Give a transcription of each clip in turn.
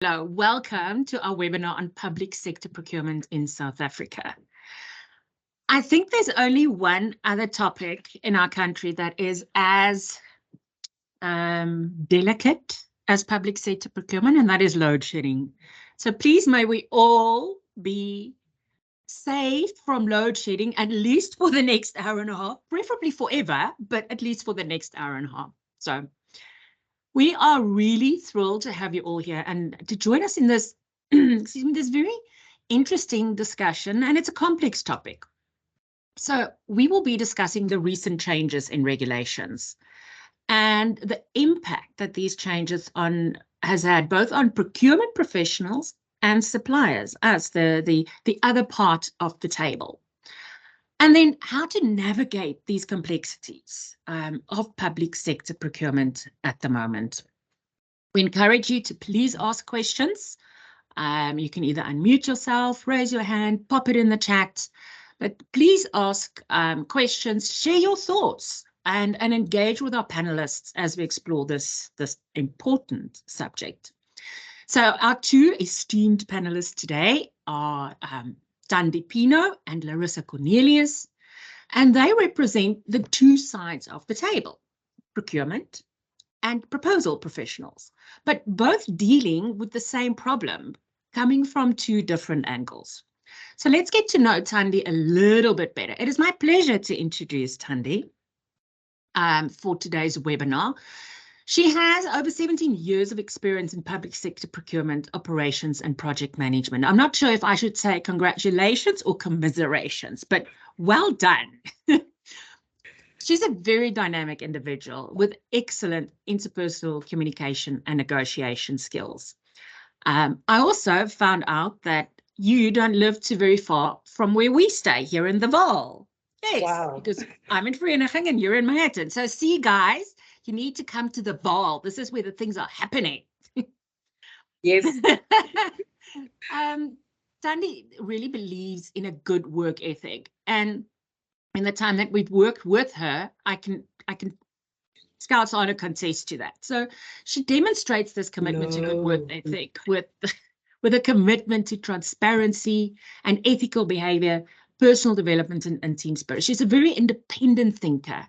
Hello, welcome to our webinar on public sector procurement in South Africa. I think there's only one other topic in our country that is as delicate as public sector procurement, and that is load shedding. So please may we all be saved from load shedding at least for the next hour and a half, preferably forever, but at least for the next hour and a half. So we are really thrilled to have you all here and to join us in this, excuse me, this very interesting discussion, and it's a complex topic. So we will be discussing the recent changes in regulations and the impact that these changes has had both on procurement professionals and suppliers as the other part of the table. And then how to navigate these complexities of public sector procurement at the moment. We encourage you to please ask questions. You can either unmute yourself, raise your hand, pop it in the chat, but please ask questions, share your thoughts, and engage with our panelists as we explore this important subject. So our two esteemed panelists today are Thandi Pino and Larissa Cornelius, and they represent the two sides of the table, procurement and proposal professionals, but both dealing with the same problem, coming from two different angles. So let's get to know Thandi a little bit better. It is my pleasure to introduce Thandi for today's webinar. She has over 17 years of experience in public sector procurement, operations, and project management. I'm not sure if I should say congratulations or commiserations, but well done. She's a very dynamic individual with excellent interpersonal communication and negotiation skills. I also found out that you don't live too very far from where we stay here in the Vaal. Yes, wow. Because I'm in Vereeniging and you're in Manhattan. So see, guys, you need to come to the Vaal. This is where the things are happening. Yes. Thandi really believes in a good work ethic. And in the time that we've worked with her, I can Scouts Honor contest to that. So she demonstrates this commitment to good work ethic with a commitment to transparency and ethical behavior, personal development, and team spirit. She's a very independent thinker.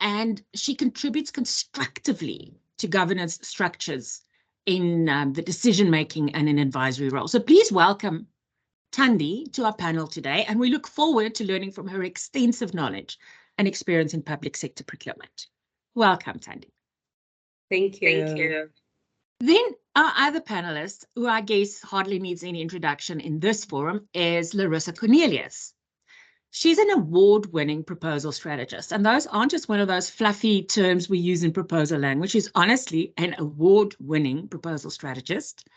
And she contributes constructively to governance structures in the decision-making and in advisory roles. So please welcome Thandi to our panel today, and we look forward to learning from her extensive knowledge and experience in public sector procurement. Welcome, Thandi. Thank you. Thank you. Then our other panelist, who I guess hardly needs any introduction in this forum, is Larissa Cornelius. She's an award-winning proposal strategist, and those aren't just one of those fluffy terms we use in proposal language. She's honestly an award-winning proposal strategist.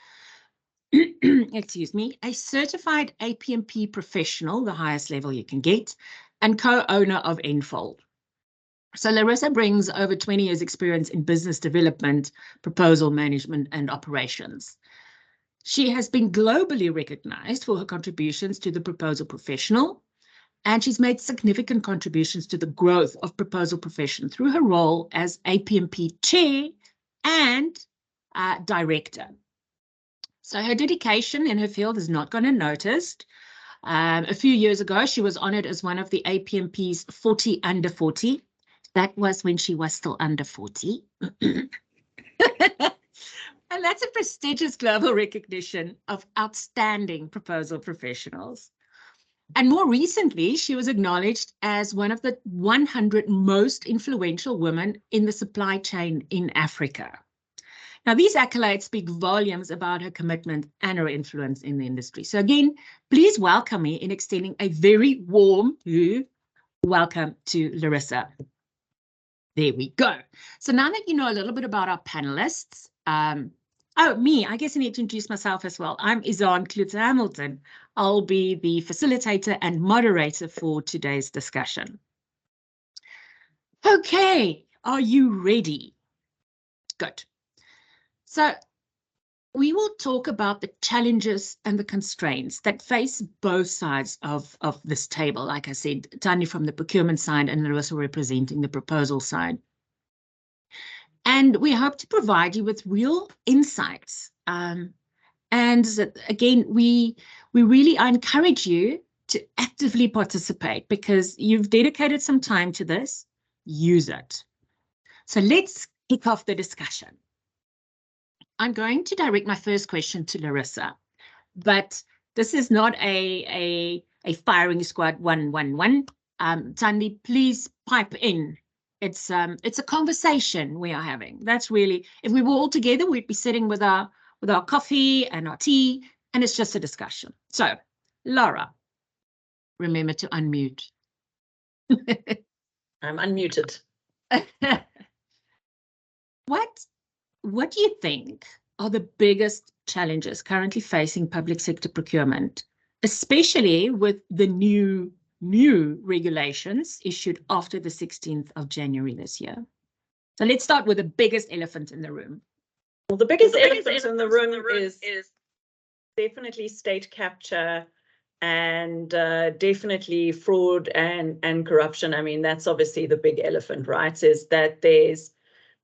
Excuse me, a certified APMP professional, the highest level you can get, and co-owner of Enfold. So Larissa brings over 20 years experience in business development, proposal management, and operations. She has been globally recognized for her contributions to the proposal professional, and she's made significant contributions to the growth of proposal profession through her role as APMP chair and director. So her dedication in her field is not gone unnoticed. A few years ago, she was honored as one of the APMP's 40 under 40. That was when she was still under 40. And that's a prestigious global recognition of outstanding proposal professionals. And more recently, she was acknowledged as one of the 100 most influential women in the supply chain in Africa. Now, these accolades speak volumes about her commitment and her influence in the industry. So again, please welcome me in extending a very warm welcome to Larissa. There we go. So now that you know a little bit about our panelists, me, I guess I need to introduce myself as well. I'm Izaan Klute-Hamilton. I'll be the facilitator and moderator for today's discussion. Okay, are you ready? Good. So we will talk about the challenges and the constraints that face both sides of this table. Like I said, Thandi from the procurement side and Larissa representing the proposal side. And we hope to provide you with real insights. And again, we really encourage you to actively participate because you've dedicated some time to this. Use it. So let's kick off the discussion. I'm going to direct my first question to Larissa, but this is not a firing squad 1-1-1. Tandy, please pipe in. It's a conversation we are having. That's really, if we were all together, we'd be sitting with our coffee and our tea, and it's just a discussion. So, Laura, remember to unmute. I'm unmuted. What do you think are the biggest challenges currently facing public sector procurement, especially with the new regulations issued after the 16th of January this year? So let's start with the biggest elephant in the room. Well, the biggest elephant in the room is definitely state capture and definitely fraud and corruption. I mean, that's obviously the big elephant, right? Is that there's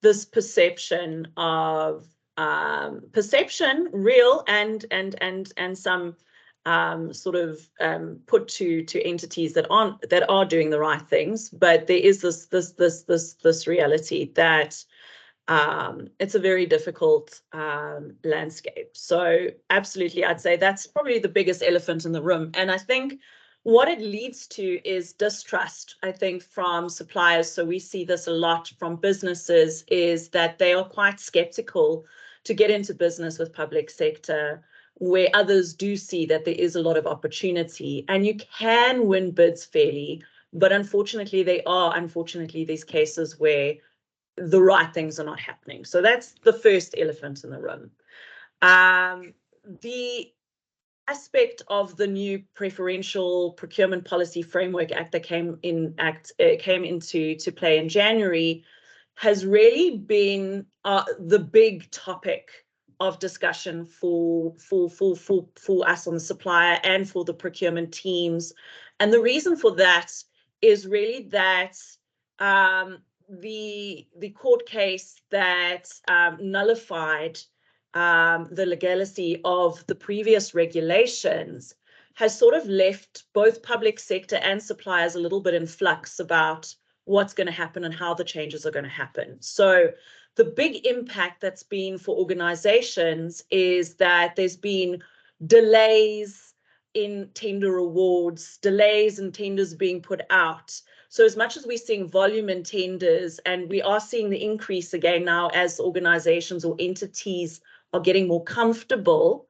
this perception of real and some sort of put to entities that are doing the right things, but there is this reality that it's a very difficult landscape. So absolutely, I'd say that's probably the biggest elephant in the room. And I think what it leads to is distrust, I think, from suppliers. So we see this a lot from businesses, is that they are quite skeptical to get into business with public sector, where others do see that there is a lot of opportunity and you can win bids fairly. But unfortunately, these cases where the right things are not happening. So that's the first elephant in the room. The aspect of the new Preferential Procurement Policy Framework Act that came into play in January has really been the big topic of discussion for us on the supplier and for the procurement teams. And the reason for that is really that the court case that nullified the legality of the previous regulations has sort of left both public sector and suppliers a little bit in flux about what's going to happen and how the changes are going to happen. So the big impact that's been for organizations is that there's been delays in tender awards, delays in tenders being put out. So as much as we're seeing volume in tenders, and we are seeing the increase again now as organizations or entities are getting more comfortable,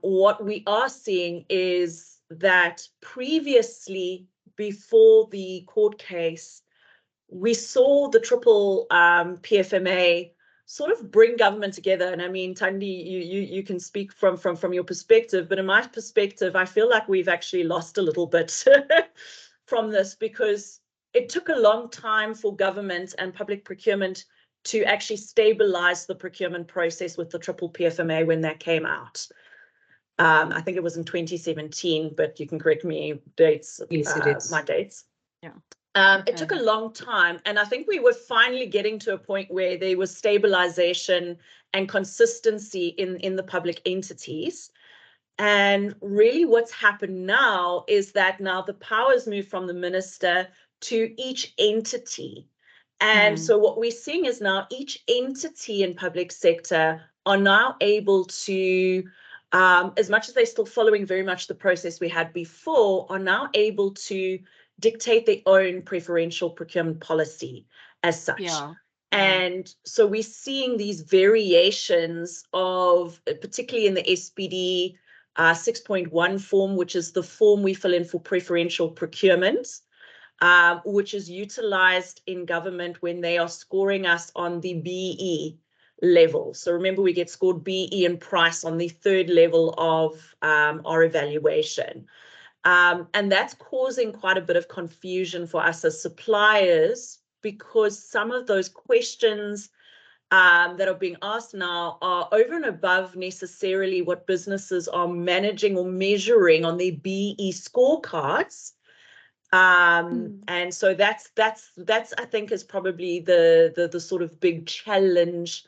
what we are seeing is that previously, before the court case, we saw the triple PFMA sort of bring government together. And I mean, Tandy, you can speak from your perspective, but in my perspective, I feel like we've actually lost a little bit from this, because it took a long time for government and public procurement to actually stabilize the procurement process with the triple PFMA when that came out. I think it was in 2017, but you can correct me, dates. Yes, it is. My dates. Yeah. It took a long time, and I think we were finally getting to a point where there was stabilization and consistency in the public entities. And really what's happened now is that now the powers move from the minister to each entity. And so what we're seeing is now each entity in public sector are now able to, as much as they're still following very much the process we had before, are now able to dictate their own preferential procurement policy as such. Yeah. And so we're seeing these variations of, particularly in the SPD 6.1 form, which is the form we fill in for preferential procurement, which is utilized in government when they are scoring us on the BE level. So remember, we get scored BE and price on the third level of our evaluation. And that's causing quite a bit of confusion for us as suppliers, because some of those questions that are being asked now are over and above necessarily what businesses are managing or measuring on their BE scorecards. And so that's I think is probably the sort of big challenge,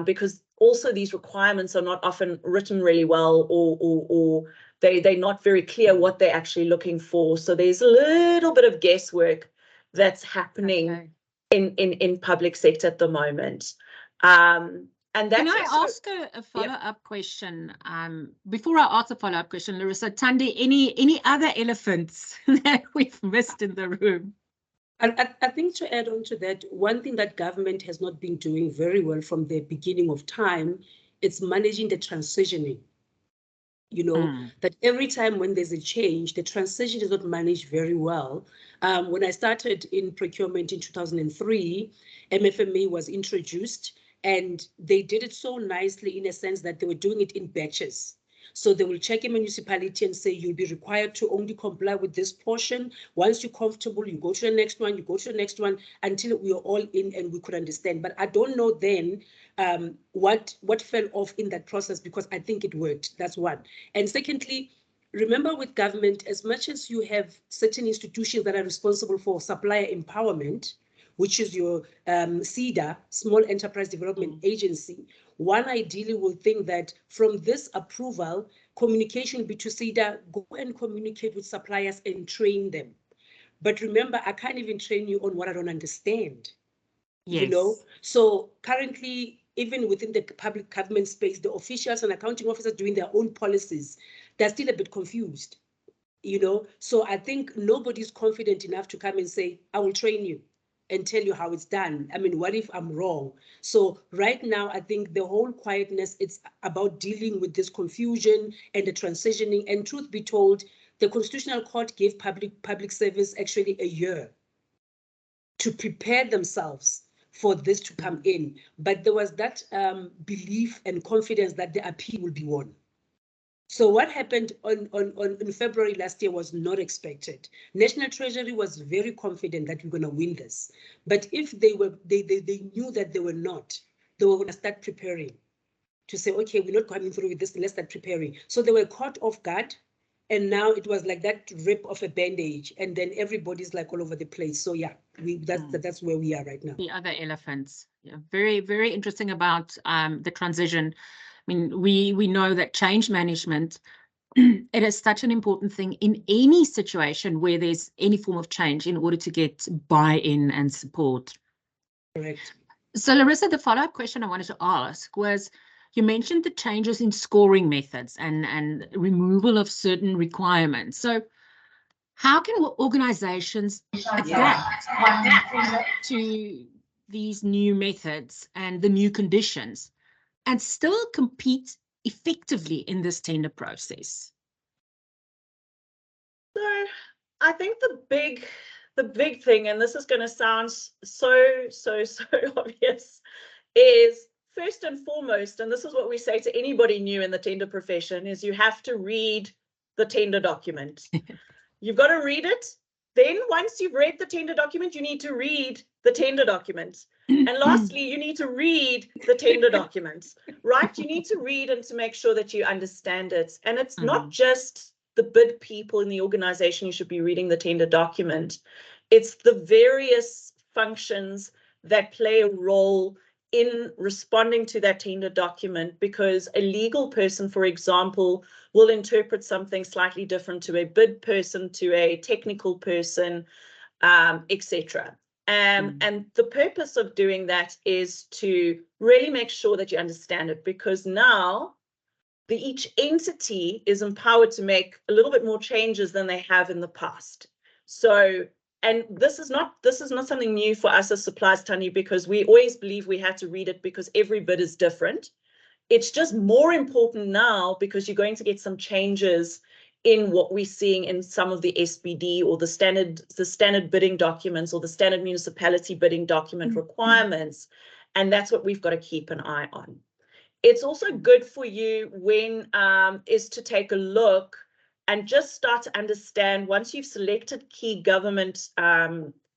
because also these requirements are not often written really well, or they're not very clear what they're actually looking for. So there's a little bit of guesswork that's happening in public sector at the moment. And that's Can I ask a follow-up question? Before I ask a follow-up question, Larissa, Thandi, any other elephants that we've missed in the room? I think to add on to that, one thing that government has not been doing very well from the beginning of time, it's managing the transitioning. That every time when there's a change, the transition is not managed very well. When I started in procurement in 2003, MFMA was introduced, and they did it so nicely in a sense that they were doing it in batches. So they will check a municipality and say, you'll be required to only comply with this portion. Once you're comfortable, you go to the next one, you go to the next one, until we are all in and we could understand. But I don't know then what fell off in that process, because I think it worked. That's one. And secondly, remember with government, as much as you have certain institutions that are responsible for supplier empowerment, which is your SEDA, Small Enterprise Development Agency, one ideally will think that from this approval, communication will be to SEDA, go and communicate with suppliers and train them. But remember, I can't even train you on what I don't understand. Yes. So currently, even within the public government space, the officials and accounting officers doing their own policies, they're still a bit confused. So I think nobody's confident enough to come and say, I will train you and tell you how it's done. I mean, what if I'm wrong? So right now, I think the whole quietness, it's about dealing with this confusion and the transitioning. And truth be told, the Constitutional Court gave public service actually a year to prepare themselves for this to come in. But there was that belief and confidence that the appeal will be won. So what happened in February last year was not expected. National Treasury was very confident that we're going to win this. But if they knew that they were not, they were going to start preparing to say, okay, we're not coming through with this, let's start preparing. So they were caught off guard. And now it was like that rip of a bandage, and then everybody's like all over the place. So yeah, that's where we are right now. The other elephants. Yeah, very, very interesting about the transition. I mean, we know that change management, it is such an important thing in any situation where there's any form of change in order to get buy-in and support. Correct. So Larissa, the follow-up question I wanted to ask was, you mentioned the changes in scoring methods and removal of certain requirements. So how can organizations adapt to these new methods and the new conditions and still compete effectively in this tender process? So I think the big thing, and this is going to sound so obvious, is first and foremost, and this is what we say to anybody new in the tender profession, is you have to read the tender document. You've got to read it. Then once you've read the tender document, you need to read the tender document. And lastly, you need to read the tender documents, right? You need to read and to make sure that you understand it. And it's not just the bid people in the organization who should be reading the tender document. It's the various functions that play a role in responding to that tender document, because a legal person, for example, will interpret something slightly different to a bid person, to a technical person, etc. And the purpose of doing that is to really make sure that you understand it, because now each entity is empowered to make a little bit more changes than they have in the past. So, and this is not something new for us as suppliers, Thandi, because we always believe we had to read it because every bid is different. It's just more important now because you're going to get some changes in what we're seeing in some of the SBD or the standard bidding documents or the standard municipality bidding document requirements. And that's what we've got to keep an eye on. It's also good for you when is to take a look and just start to understand, once you've selected key government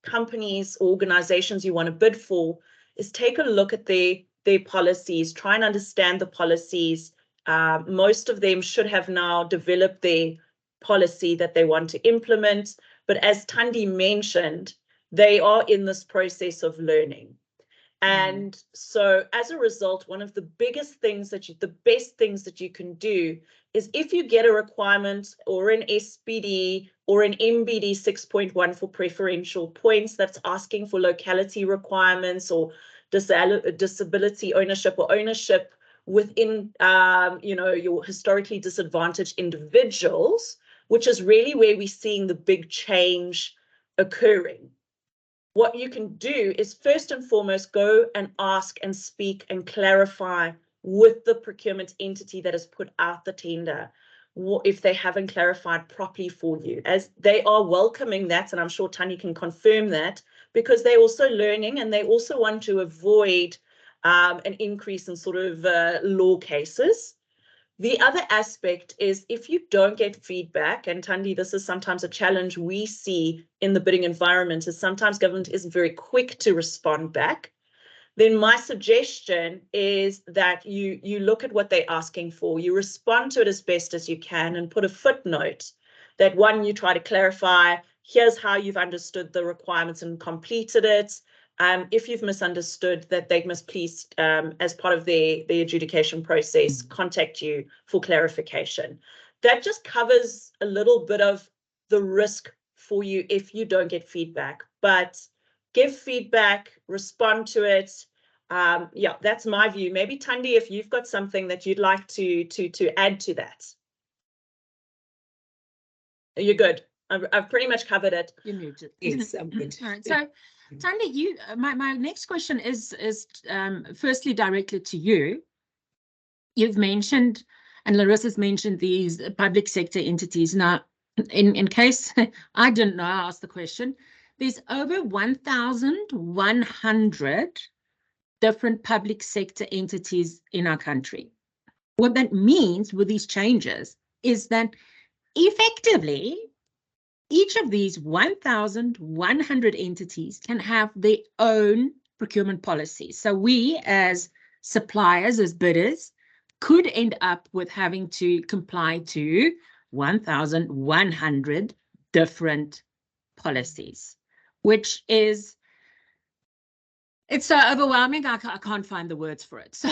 companies, organizations you want to bid for, is take a look at their policies, try and understand the policies. Most of them should have now developed their policy that they want to implement. But as Thandi mentioned, they are in this process of learning. And so as a result, one of the biggest things the best things that you can do is if you get a requirement or an SBD or an MBD 6.1 for preferential points that's asking for locality requirements or disability ownership or ownership within, your historically disadvantaged individuals, which is really where we're seeing the big change occurring. What you can do is first and foremost go and ask and speak and clarify with the procurement entity that has put out the tender if they haven't clarified properly for you, as they are welcoming that, and I'm sure Thandi can confirm that, because they're also learning and they also want to avoid an increase in sort of law cases. The other aspect is if you don't get feedback, and Thandi, this is sometimes a challenge we see in the bidding environment, is sometimes government isn't very quick to respond back. Then my suggestion is that you look at what they're asking for, you respond to it as best as you can and put a footnote that one, you try to clarify, here's how you've understood the requirements and completed it. If you've misunderstood, that they must please, as part of the adjudication process, contact you for clarification. That just covers a little bit of the risk for you if you don't get feedback, but give feedback, respond to it. Yeah, that's my view. Maybe Thandi, if you've got something that you'd like to add to that. You're good. I've pretty much covered it. You're muted. Yes, I'm good. All right. So, Thandi, my next question is firstly directed to you. You've mentioned, and Larissa's mentioned, these public sector entities. Now, in case I didn't know, I asked the question. There's over 1,100 different public sector entities in our country. What that means with these changes is that effectively, each of these 1,100 entities can have their own procurement policy. So we as suppliers, as bidders, could end up with having to comply to 1,100 different policies, which is, it's so overwhelming, I can't find the words for it. So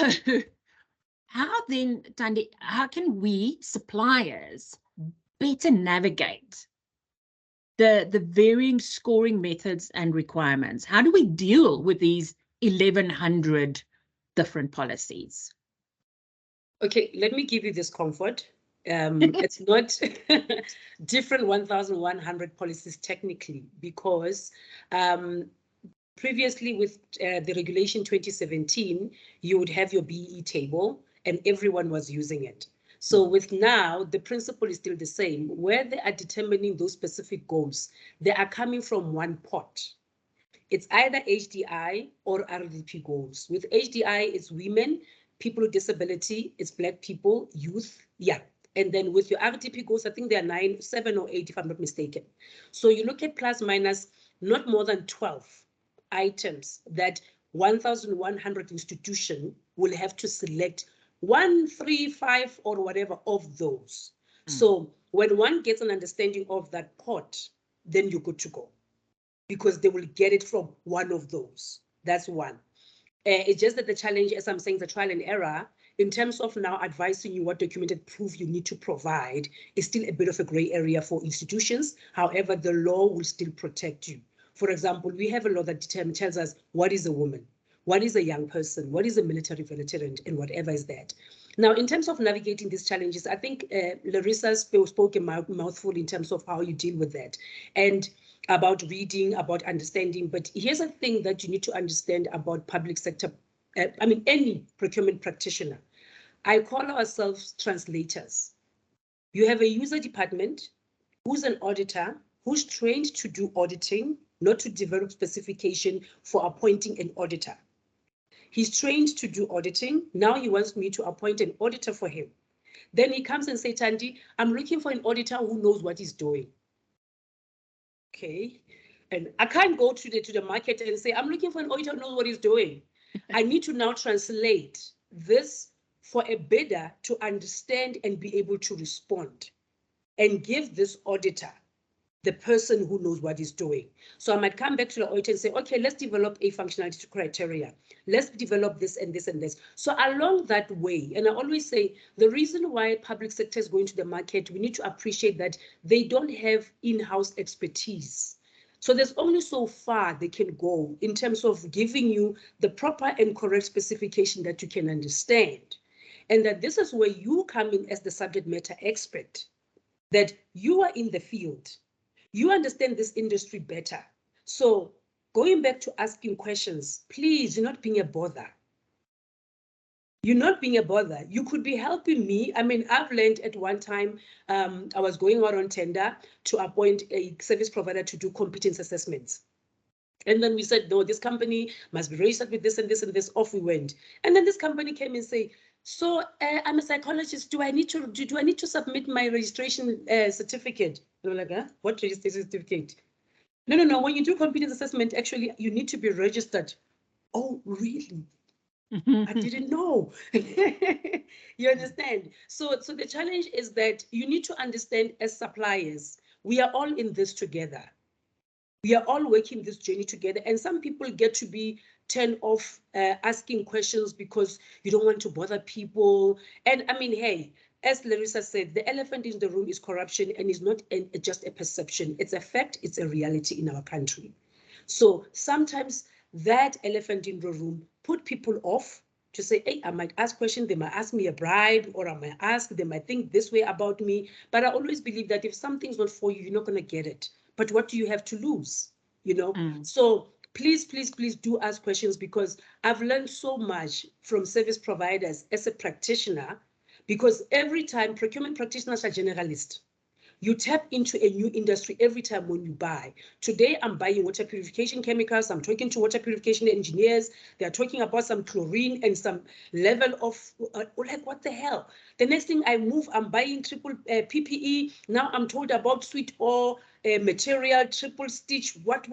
how then, Thandi, how can we suppliers better navigate the varying scoring methods and requirements? How do we deal with these 1,100 different policies? Okay, let me give you this comfort. It's not different 1,100 policies technically, because previously with the regulation 2017, you would have your BE table and everyone was using it. So with now, the principle is still the same. Where they are determining those specific goals, they are coming from one pot. It's either HDI or RDP goals. With HDI, it's women, people with disability, it's Black people, youth, yeah. And then with your RDP goals, I think there are 7 or 8, if I'm not mistaken. So you look at plus minus not more than 12 items that 1,100 institution will have to select 1, 3, 5, or whatever of those. So when one gets an understanding of that pot, then you're good to go, because they will get it from one of those. That's one. It's just that the challenge, as I'm saying, the trial and error, in terms of now advising you what documented proof you need to provide, is still a bit of a gray area for institutions. However, the law will still protect you. For example, we have a law that tells us what is a woman, what is a young person, what is a military veteran, and whatever is that. Now, in terms of navigating these challenges, I think Larissa spoke a mouthful in terms of how you deal with that, and about reading, about understanding. But here's a thing that you need to understand about public sector, any procurement practitioner. I call ourselves translators. You have a user department who's an auditor, who's trained to do auditing, not to develop specification for appointing an auditor. He's trained to do auditing. Now he wants me to appoint an auditor for him. Then he comes and says, Thandi, I'm looking for an auditor who knows what he's doing. Okay. And I can't go to the market and say, I'm looking for an auditor who knows what he's doing. I need to now translate this for a bidder to understand and be able to respond, and give this auditor the person who knows what he's doing. So I might come back to the audit and say, okay, let's develop a functionality criteria. Let's develop this and this and this. So along that way, and I always say, the reason why public sector is going to the market, we need to appreciate that they don't have in-house expertise. So there's only so far they can go in terms of giving you the proper and correct specification that you can understand. And that this is where you come in as the subject matter expert, that you are in the field, you understand this industry better. So going back to asking questions, please, you're not being a bother. You're not being a bother. You could be helping me. I mean, I've learned at one time, I was going out on tender to appoint a service provider to do competence assessments. And then we said, no, this company must be registered with this and this and this. Off we went. And then this company came and say, so I'm a psychologist. Do I need to submit my registration certificate? And I'm like, huh? What registration certificate? No. When you do competence assessment, actually, you need to be registered. Oh, really? I didn't know. You understand? So the challenge is that you need to understand as suppliers, we are all in this together. We are all working this journey together. And some people get to be turned off asking questions because you don't want to bother people. And I mean, hey, as Larissa said, the elephant in the room is corruption, and it's not just a perception. It's a fact. It's a reality in our country. So sometimes that elephant in the room put people off to say, hey, I might ask questions, they might ask me a bribe, or I might ask, they might think this way about me. But I always believe that if something's not for you, you're not going to get it. But what do you have to lose? You know? So please do ask questions, because I've learned so much from service providers as a practitioner, because every time procurement practitioners are generalists. You tap into a new industry every time when you buy. Today, I'm buying water purification chemicals. I'm talking to water purification engineers. They're talking about some chlorine and some level of, like, what the hell? The next thing I move, I'm buying triple PPE. Now I'm told about sweet ore material, triple stitch, what?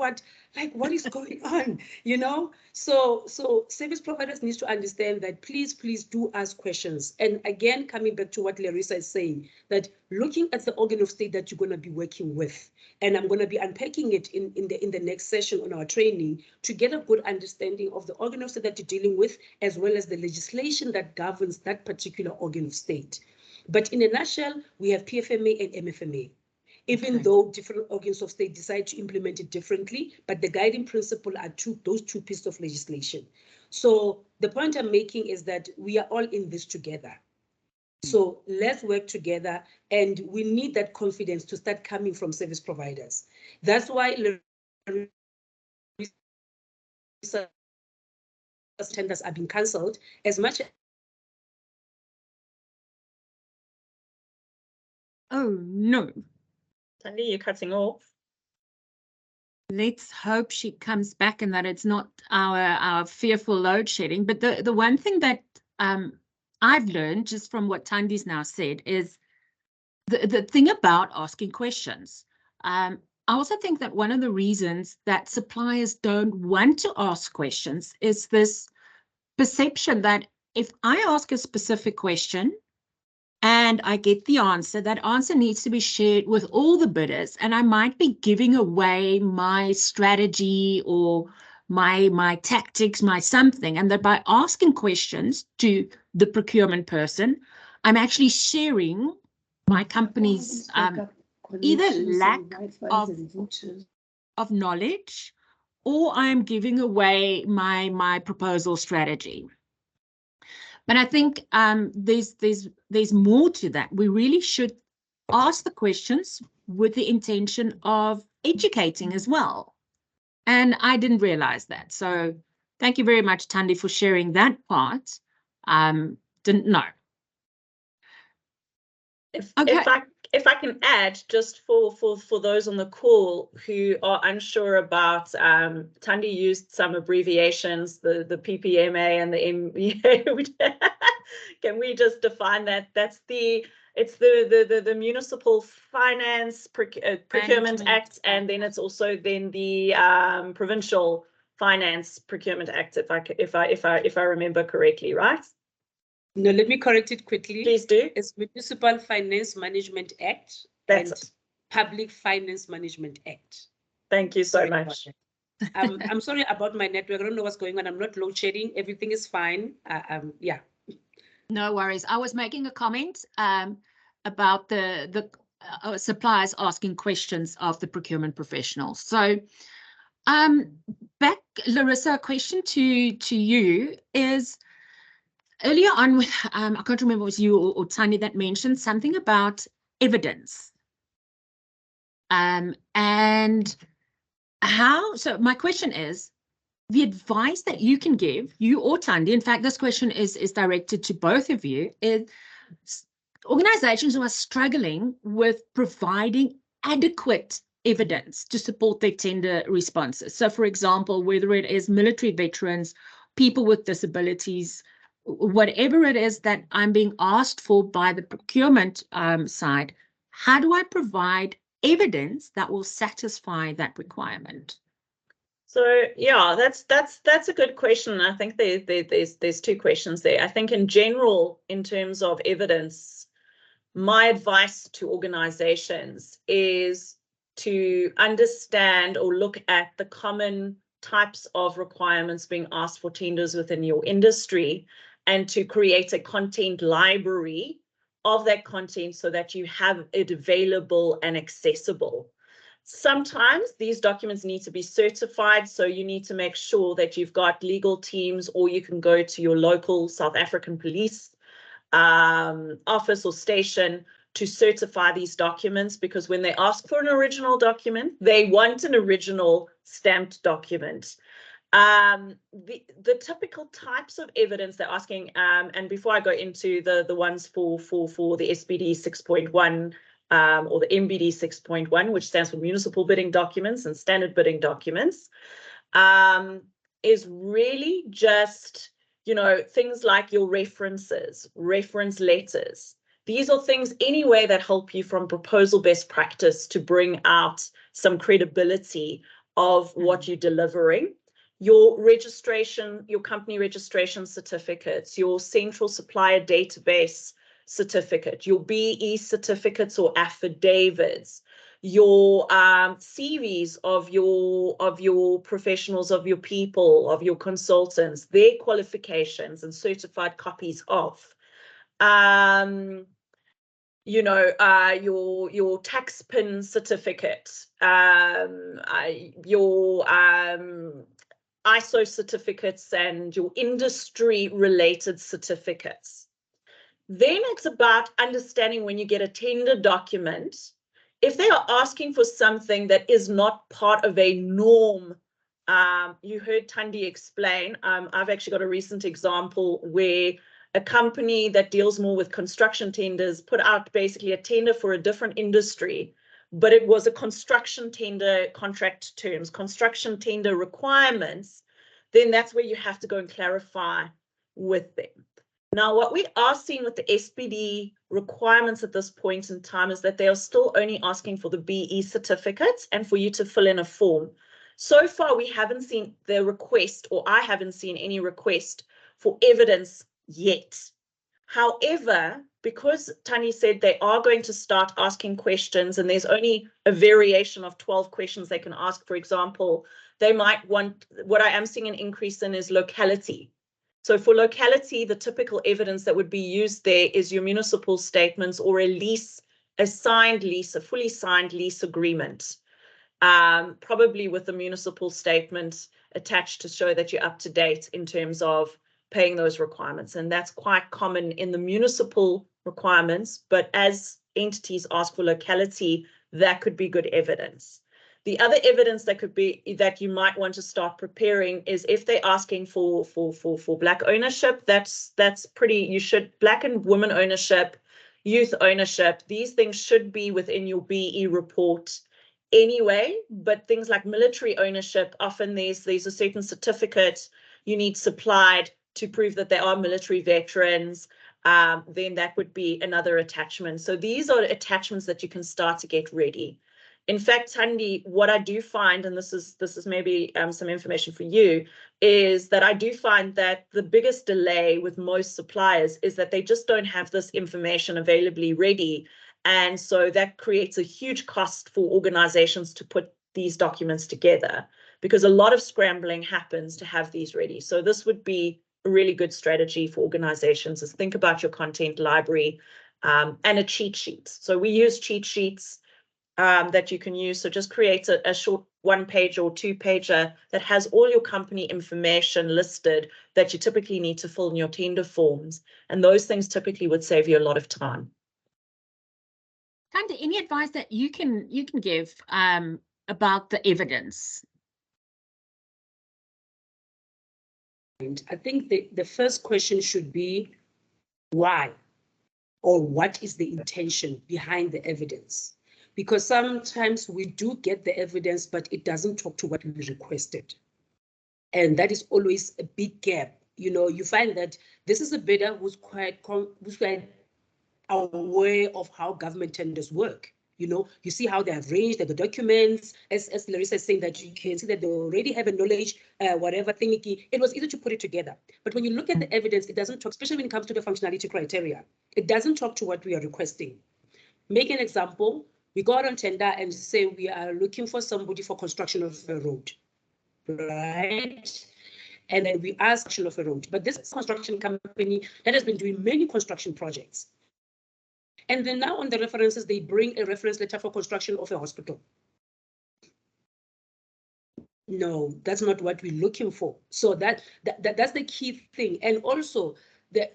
Like, what is going on, you know? So service providers need to understand that please do ask questions. And again, coming back to what Larissa is saying, that looking at the organ of state that you're going to be working with, and I'm going to be unpacking it in the next session on our training, to get a good understanding of the organ of state that you're dealing with, as well as the legislation that governs that particular organ of state. But in a nutshell, we have PFMA and MFMA. Even though different organs of state decide to implement it differently, but the guiding principle are those two pieces of legislation. So the point I'm making is that we are all in this together. So let's work together, and we need that confidence to start coming from service providers. That's why tenders are being cancelled as much. Oh, no. Tandi, you're cutting off. Let's hope she comes back and that it's not our fearful load shedding. But the one thing that I've learned just from what Tandi's now said is the thing about asking questions. I also think that one of the reasons that suppliers don't want to ask questions is this perception that if I ask a specific question and I get the answer, that answer needs to be shared with all the bidders, and I might be giving away my strategy or my tactics, my something, and that by asking questions to the procurement person, I'm actually sharing my company's either lack of knowledge, or I'm giving away my proposal strategy. But I think there's more to that. We really should ask the questions with the intention of educating as well. And I didn't realize that. So thank you very much, Tandi, for sharing that part. Didn't know. If I can add, just for those on the call who are unsure about, Tandi used some abbreviations, the PPMA and the MEA. Can we just define that? It's the Municipal Finance Procurement Act, and then it's also then the Provincial Finance Procurement Act, if I remember correctly, right? No, let me correct it quickly. Please do. It's Municipal Finance Management Act. That's it. Public Finance Management Act. Thank you so Sorry much. about that. I'm sorry about my network. I don't know what's going on. I'm not load shedding. Everything is fine. Yeah. No worries. I was making a comment about the suppliers asking questions of the procurement professionals. So back, Larissa, a question to you is, earlier on with, I can't remember if it was you or Tanya that mentioned something about evidence. And how, so my question is, the advice that you can give, you or Tanya, in fact, this question is directed to both of you, is organizations who are struggling with providing adequate evidence to support their tender responses. So, for example, whether it is military veterans, people with disabilities, whatever it is that I'm being asked for by the procurement side, how do I provide evidence that will satisfy that requirement? So yeah, that's a good question. I think there's two questions there. I think in general, in terms of evidence, my advice to organizations is to understand or look at the common types of requirements being asked for tenders within your industry, and to create a content library of that content so that you have it available and accessible. Sometimes these documents need to be certified, so you need to make sure that you've got legal teams, or you can go to your local South African police office or station to certify these documents, because when they ask for an original document, they want an original stamped document. The typical types of evidence they're asking, and before I go into the ones for the SPD 6.1, or the MBD 6.1, which stands for Municipal Bidding Documents and Standard Bidding Documents, is really just, you know, things like your references, reference letters. These are things anyway that help you from proposal best practice to bring out some credibility of what you're delivering. Your registration, your company registration certificates, your central supplier database certificate, your BE certificates or affidavits, your CVs of your professionals, of your people, of your consultants, their qualifications and certified copies of, you know, your tax PIN certificate, your ISO certificates, and your industry related certificates. Then it's about understanding, when you get a tender document, if they are asking for something that is not part of a norm. You heard Thandi explain. I've actually got a recent example where a company that deals more with construction tenders put out basically a tender for a different industry, but it was a construction tender contract terms, construction tender requirements. Then that's where you have to go and clarify with them. Now, what we are seeing with the SPD requirements at this point in time is that they are still only asking for the BE certificates and for you to fill in a form. So far, we haven't seen the request, or I haven't seen any request for evidence yet. However, because Tanya said they are going to start asking questions, and there's only a variation of 12 questions they can ask. For example, they might want, what I am seeing an increase in is locality. So for locality, the typical evidence that would be used there is your municipal statements, or a lease, a signed lease, a fully signed lease agreement, probably with the municipal statement attached to show that you're up to date in terms of paying those requirements. And that's quite common in the municipal requirements, but as entities ask for locality, that could be good evidence. The other evidence that could be, that you might want to start preparing, is if they're asking for Black ownership, that's pretty, you should, Black and women ownership, youth ownership, these things should be within your BE report anyway. But things like military ownership, often there's a certain certificate you need supplied to prove that they are military veterans. Then that would be another attachment. So these are attachments that you can start to get ready. In fact, Thandi, what I do find, and this is maybe some information for you, is that I do find that the biggest delay with most suppliers is that they just don't have this information availably ready. And so that creates a huge cost for organizations to put these documents together, because a lot of scrambling happens to have these ready. So this would be a really good strategy for organizations, is think about your content library and a cheat sheet. So we use cheat sheets that you can use. So just create a short 1-page or 2-pager that has all your company information listed that you typically need to fill in your tender forms. And those things typically would save you a lot of time. Tanda, any advice that you can give about the evidence? I think the first question should be why, or what is the intention behind the evidence? Because sometimes we do get the evidence, but it doesn't talk to what we requested. And that is always a big gap. You know, you find that this is a bidder who's quite aware of how government tenders work. You know, you see how they're arranged, the documents, as Larissa is saying, that you can see that they already have a knowledge, whatever thing. It was easy to put it together. But when you look at the evidence, it doesn't talk, especially when it comes to the functionality criteria, it doesn't talk to what we are requesting. Make an example, we go out on tender and say we are looking for somebody for construction of a road, right? And then we ask of a road, but this construction company that has been doing many construction projects. And then now on the references, they bring a reference letter for construction of a hospital. No, that's not what we're looking for. So that's the key thing. And also the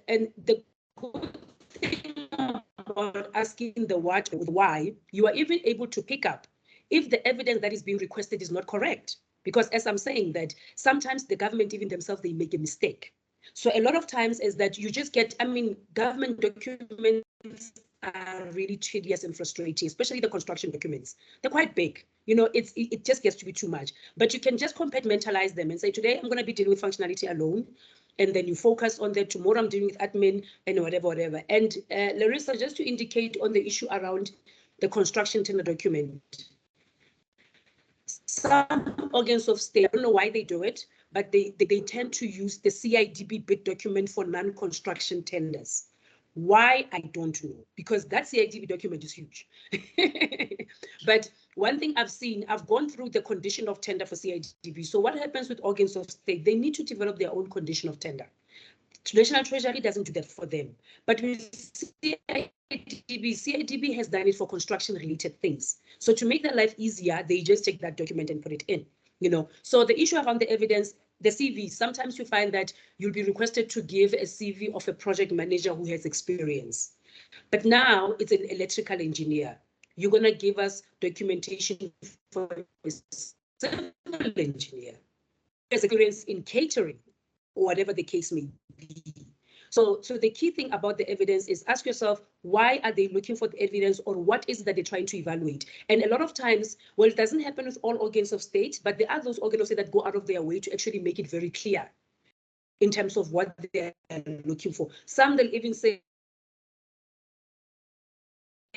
good thing about asking the what with why, you are even able to pick up if the evidence that is being requested is not correct. Because as I'm saying that sometimes the government even themselves, they make a mistake. So a lot of times is that you just get, government documents are really tedious and frustrating, especially the construction documents. They're quite big. You know, it just gets to be too much. But you can just compartmentalize them and say, today I'm going to be dealing with functionality alone. And then you focus on that. Tomorrow I'm dealing with admin and whatever. And Larissa, just to indicate on the issue around the construction tender document. Some organs of state, I don't know why they do it, but they tend to use the CIDB bid document for non-construction tenders. Why, I don't know, because that CIDB document is huge. But one thing I've gone through the condition of tender for CIDB. So what happens with organs of state? They need to develop their own condition of tender. National Treasury doesn't do that for them. But with CIDB has done it for construction-related things. So to make their life easier, they just take that document and put it in. You know, so the issue around the evidence, the CV, sometimes you find that you'll be requested to give a CV of a project manager who has experience. But now it's an electrical engineer. You're going to give us documentation for a civil engineer who has experience in catering, or whatever the case may be. So the key thing about the evidence is ask yourself, why are they looking for the evidence, or what is it that they're trying to evaluate? And a lot of times, well, it doesn't happen with all organs of state, but there are those organs of state that go out of their way to actually make it very clear in terms of what they're looking for. Some they'll even say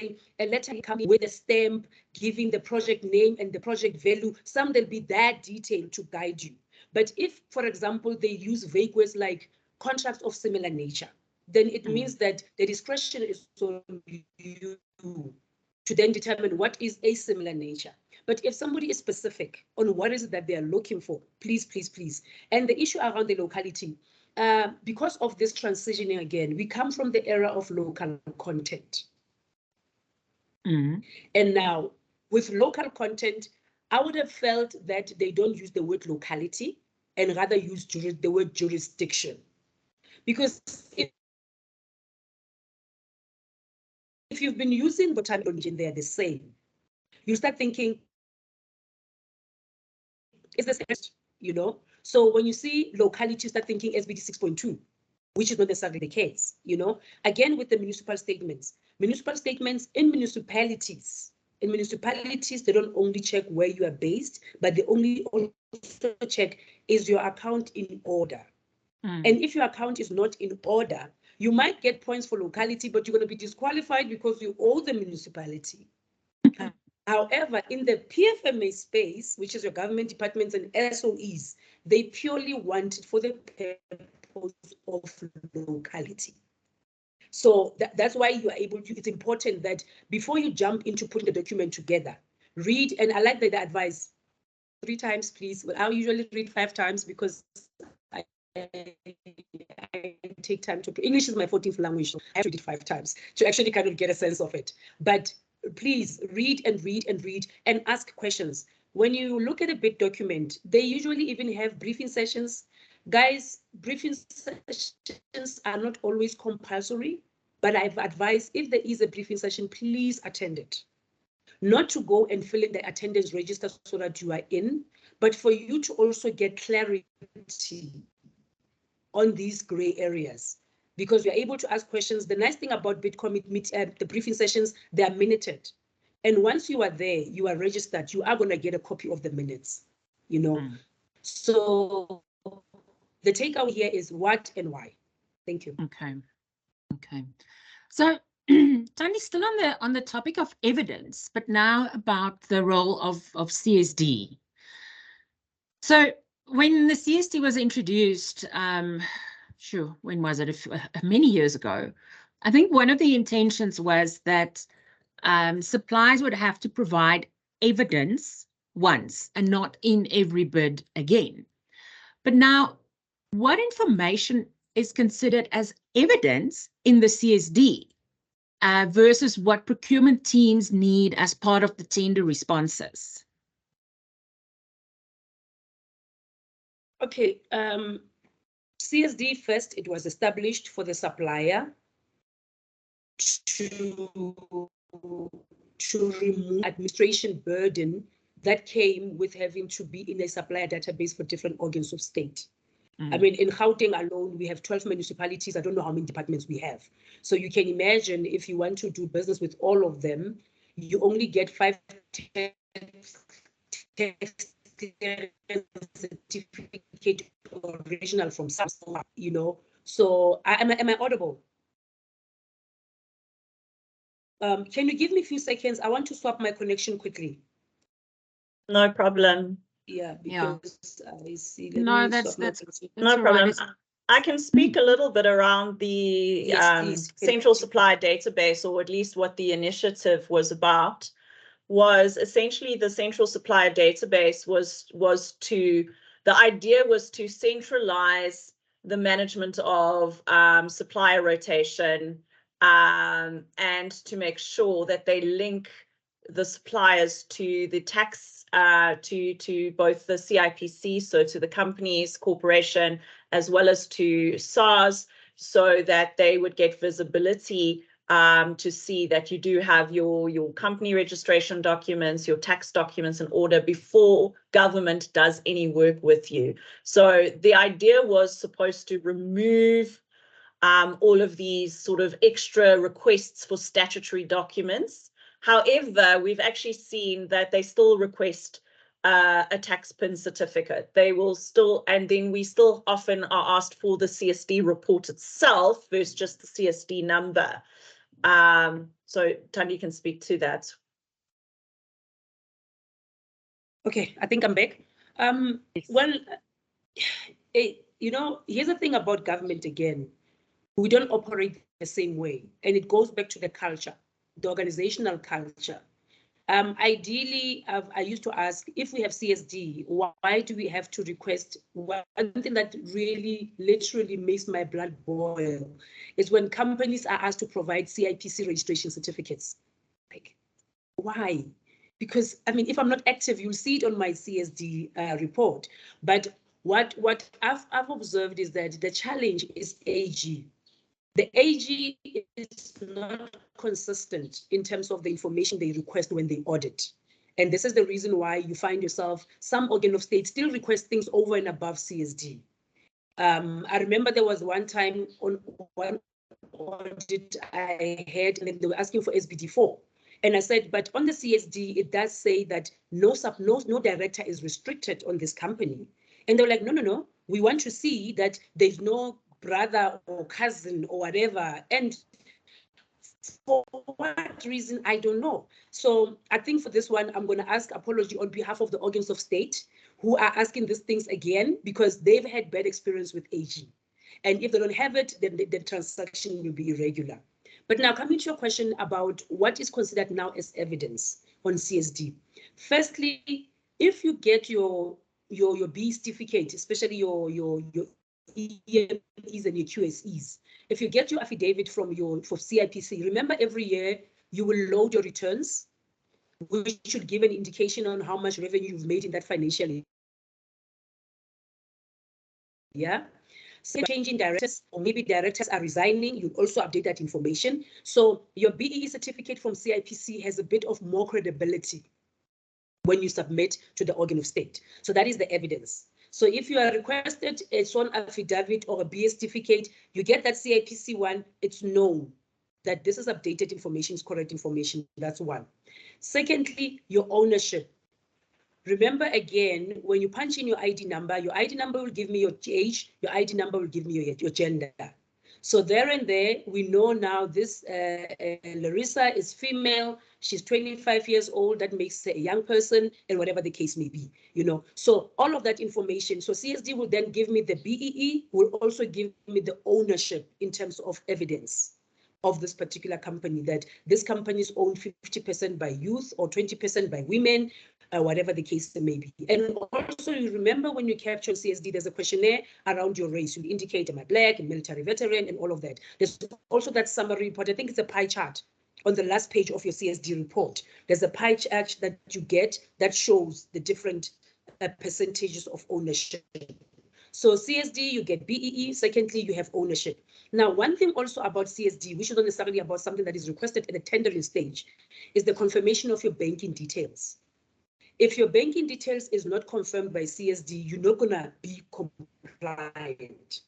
a letter coming with a stamp, giving the project name and the project value. Some they'll be that detailed to guide you. But if, for example, they use vague words like contracts of similar nature, then it means that the discretion is on you to then determine what is a similar nature. But if somebody is specific on what is it that they are looking for, please, please, please. And the issue around the locality, because of this transitioning again, we come from the era of local content. And now with local content, I would have felt that they don't use the word locality and rather use the word jurisdiction. Because if you've been using the term origin, they're the same. You start thinking, is this best, you know? So when you see locality, you start thinking SBD 6.2, which is not necessarily the case, you know? Again, with the municipal statements in municipalities, they don't only check where you are based, but they only also check, is your account in order? And if your account is not in order, you might get points for locality, but you're going to be disqualified because you owe the municipality. However, in the PFMA space, which is your government departments and SOEs, they purely want it for the purpose of locality. So that's why you are able to, it's important that before you jump into putting the document together, read, and I like the advice, 3 times, please. Well, I'll usually read 5 times because I take time to, English is my 14th language, so I have to read it 5 times to actually kind of get a sense of it. But please read and read and read and ask questions. When you look at a bid document, they usually even have briefing sessions. Guys, briefing sessions are not always compulsory, but I've advised if there is a briefing session, please attend it. Not to go and fill in the attendance register so that you are in, but for you to also get clarity on these gray areas, because you're able to ask questions. The nice thing about bid committee, the briefing sessions, they are minuted. And once you are there, you are registered, you are going to get a copy of the minutes, you know. So the takeaway here is what and why. Thank you. Okay. Okay. So Tony, still on the topic of evidence, but now about the role of CSD. So when the CSD was introduced, sure, when was it? Many years ago. I think one of the intentions was that suppliers would have to provide evidence once and not in every bid again. But now, what information is considered as evidence in the CSD versus what procurement teams need as part of the tender responses? Okay, CSD first, it was established for the supplier to remove administration burden that came with having to be in a supplier database for different organs of state. I mean, in Gauteng alone, we have 12 municipalities. I don't know how many departments we have. So you can imagine if you want to do business with all of them, you only get 5 certificate original from some, you know. So am I audible? Can you give me a few seconds? I want to swap my connection quickly. No problem. Yeah, because I see. No, that's no problem. I can speak a little bit around the central supply database, or at least what the initiative was about. Was essentially the central supplier database the idea was to centralize the management of supplier rotation and to make sure that they link the suppliers to the tax, to both the CIPC, so to the companies, corporation, as well as to SARS, so that they would get visibility to see that you do have your company registration documents, your tax documents in order before government does any work with you. So the idea was supposed to remove all of these sort of extra requests for statutory documents. However, we've actually seen that they still request a tax PIN certificate. They will still, and then we still often are asked for the CSD report itself versus just the CSD number. So Tandi can speak to that. Okay, I think I'm back. Well, you know, here's the thing about government again. We don't operate the same way, and it goes back to the culture, the organizational culture. Ideally, I used to ask, if we have CSD, why do we have to request? One thing that really literally makes my blood boil is when companies are asked to provide CIPC registration certificates. Like, why? Because, I mean, if I'm not active, you'll see it on my CSD report. But what I've observed is that the challenge is AG. The AG is not consistent in terms of the information they request when they audit. And this is the reason why you find yourself, some organ of state still request things over and above CSD. I remember there was one time on one audit I had, and they were asking for SBD4. And I said, but on the CSD, it does say that no director is restricted on this company. And they were like, no, we want to see that there's no brother or cousin or whatever. And for what reason, I don't know. So I think for this one, I'm going to ask apology on behalf of the organs of state who are asking these things again, because they've had bad experience with AG. And if they don't have it, then the transaction will be irregular. But now coming to your question about what is considered now as evidence on CSD. Firstly, if you get your B certificate, especially your EMEs and your QSEs, if you get your affidavit for CIPC, remember every year you will load your returns, which should give an indication on how much revenue you've made in that financial year. Yeah. So changing directors, or maybe directors are resigning, you'll also update that information. So your BEE certificate from CIPC has a bit of more credibility when you submit to the organ of state. So that is the evidence. So if you are requested a sworn affidavit or a BA certificate, you get that CIPC one, it's known that this is updated information, is correct information. That's one. Secondly, your ownership. Remember again, when you punch in your ID number will give me your age, your ID number will give me your gender. So there and there, we know now this Larissa is female, she's 25 years old, that makes her a young person, and whatever the case may be, you know. So all of that information, so CSD will then give me the BEE, will also give me the ownership in terms of evidence of this particular company, that this company is owned 50% by youth or 20% by women, whatever the case may be. And also, you remember when you capture CSD, there's a questionnaire around your race. You indicate, am I black, a military veteran, and all of that. There's also that summary report. I think it's a pie chart on the last page of your CSD report. There's a pie chart that you get that shows the different percentages of ownership. So CSD, you get BEE. Secondly, you have ownership. Now, one thing also about CSD, which is not necessarily about something that is requested at the tendering stage, is the confirmation of your banking details. If your banking details is not confirmed by CSD, you're not gonna be compliant.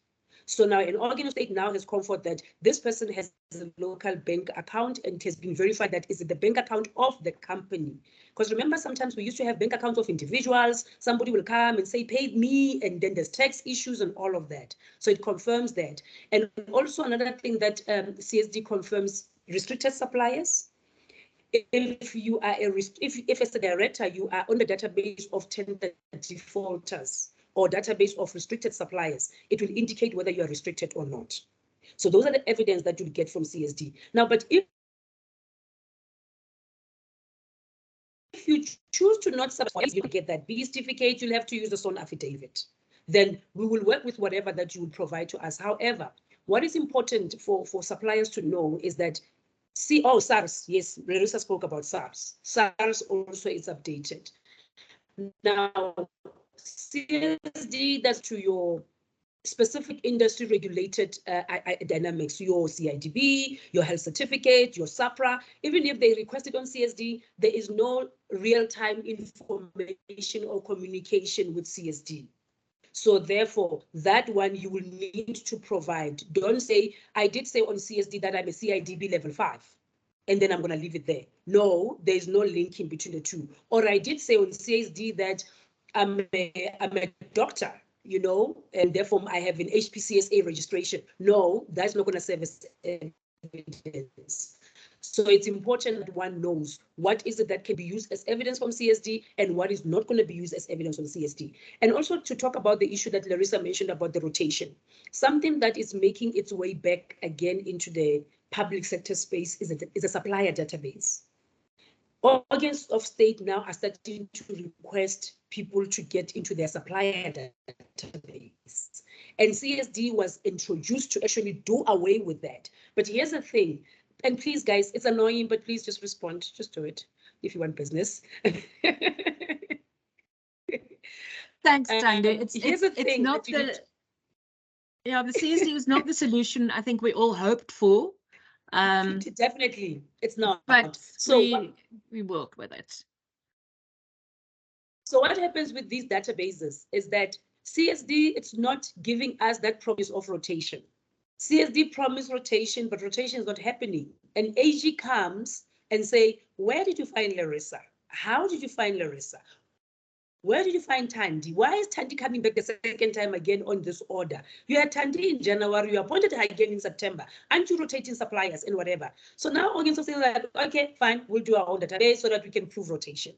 So now an organ of state now has comfort that this person has a local bank account and it has been verified that is the bank account of the company. Because remember, sometimes we used to have bank accounts of individuals. Somebody will come and say, pay me, and then there's tax issues and all of that. So it confirms that. And also another thing that CSD confirms, restricted suppliers. If you are if as a director, you are on the database of 10 defaulters or database of restricted suppliers, it will indicate whether you are restricted or not. So those are the evidence that you'll get from CSD. Now, but if you choose to not subscribe, you get that B certificate, you'll have to use the sworn affidavit. Then we will work with whatever that you will provide to us. However, what is important for suppliers to know is that SARS, yes, Larissa spoke about SARS. SARS also is updated. Now, CSD, that's to your specific industry regulated dynamics, your CIDB, your health certificate, your SAPRA. Even if they requested on CSD, there is no real-time information or communication with CSD. So therefore, that one you will need to provide. Don't say, I did say on CSD that I'm a CIDB level 5, and then I'm going to leave it there. No, there's no link in between the two. Or I did say on CSD that I'm a doctor, you know, and therefore I have an HPCSA registration. No, that's not going to serve as evidence. So it's important that one knows what is it that can be used as evidence from CSD and what is not going to be used as evidence from CSD. And also to talk about the issue that Larissa mentioned about the rotation. Something that is making its way back again into the public sector space is a supplier database. Organs of state now are starting to request people to get into their supplier database. And CSD was introduced to actually do away with that. But here's the thing. And please, guys, it's annoying, but please just respond. Just do it if you want business. Thanks, Tande. It's not the CSD was not the solution I think we all hoped for. Definitely, it's not. But so we worked with it. So what happens with these databases is that CSD, it's not giving us that promise of rotation. CSD promised rotation, but rotation is not happening. And AG comes and say, where did you find Larissa? How did you find Larissa? Where did you find Tandi? Why is Tandi coming back the second time again on this order? You had Tandi in January, you appointed her again in September. Aren't you rotating suppliers and whatever? So now organs are saying like, okay, fine, we'll do our own database so that we can prove rotation.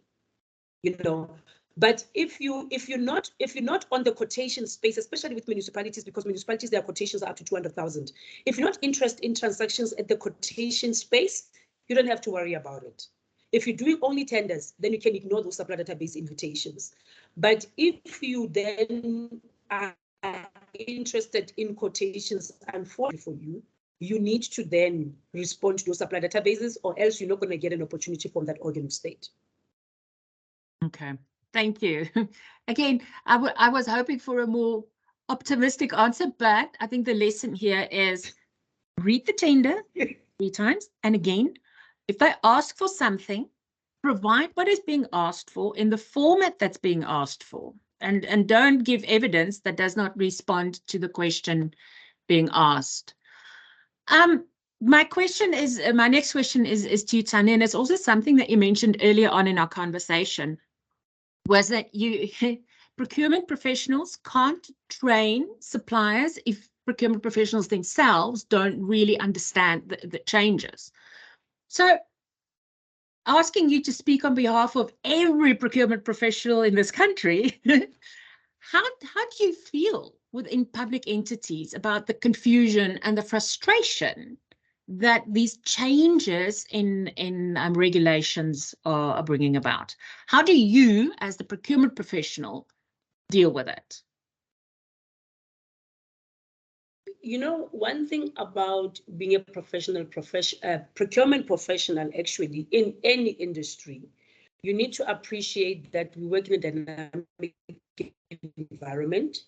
You know, But if you're not on the quotation space, especially with municipalities, because municipalities, their quotations are up to 200,000. If you're not interested in transactions at the quotation space, you don't have to worry about it. If you're doing only tenders, then you can ignore those supply database invitations. But if you then are interested in quotations, unfortunately for you, you need to then respond to those supply databases, or else you're not going to get an opportunity from that organ of state. Okay. Thank you. Again, I was hoping for a more optimistic answer, but I think the lesson here is read the tender 3 times. And again, if they ask for something, provide what is being asked for in the format that's being asked for. And don't give evidence that does not respond to the question being asked. My next question is to you, Tanya, and it's also something that you mentioned earlier on in our conversation, was that procurement professionals can't train suppliers if procurement professionals themselves don't really understand the changes. So asking you to speak on behalf of every procurement professional in this country, how do you feel within public entities about the confusion and the frustration that these changes in regulations are bringing about? How do you, as the procurement professional, deal with it? You know, one thing about being a procurement professional, actually, in any industry, you need to appreciate that we work in a dynamic environment.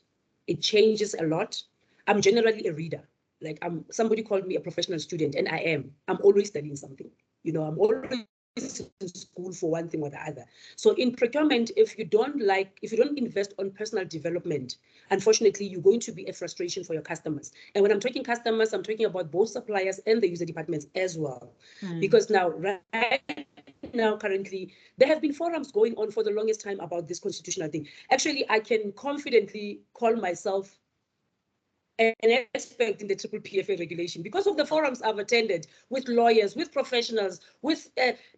It changes a lot. I'm generally a reader. Like, somebody called me a professional student, and I am. I'm always studying something. You know, I'm always in school for one thing or the other. So in procurement, if you don't invest on personal development, unfortunately, you're going to be a frustration for your customers. And when I'm talking customers, I'm talking about both suppliers and the user departments as well. Because now, right now, currently, there have been forums going on for the longest time about this constitutional thing. Actually, I can confidently call myself an expert in the triple PFA regulation because of the forums I've attended with lawyers, with professionals, with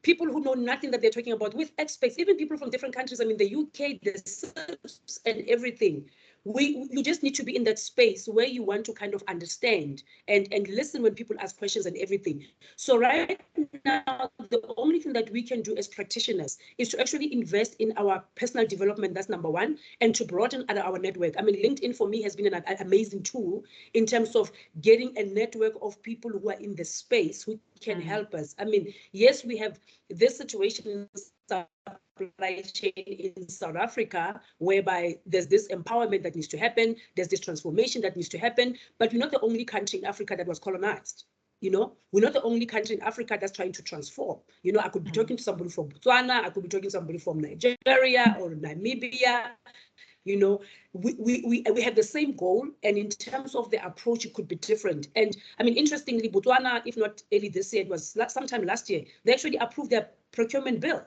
people who know nothing that they're talking about, with experts, even people from different countries. I mean, the UK, the SIPs and everything. You just need to be in that space where you want to kind of understand and listen when people ask questions and everything. So right now, the only thing that we can do as practitioners is to actually invest in our personal development. That's number one, and to broaden our network. I mean, LinkedIn for me has been an amazing tool in terms of getting a network of people who are in the space who can help us. I mean, yes, we have this situation in supply chain in South Africa, whereby there's this empowerment that needs to happen, there's this transformation that needs to happen, but we're not the only country in Africa that was colonized. You know, we're not the only country in Africa that's trying to transform. You know, I could be talking to somebody from Botswana, I could be talking to somebody from Nigeria or Namibia. You know, we have the same goal, and in terms of the approach, it could be different. And I mean, interestingly, Botswana, if not early this year, it was sometime last year, they actually approved their procurement bill.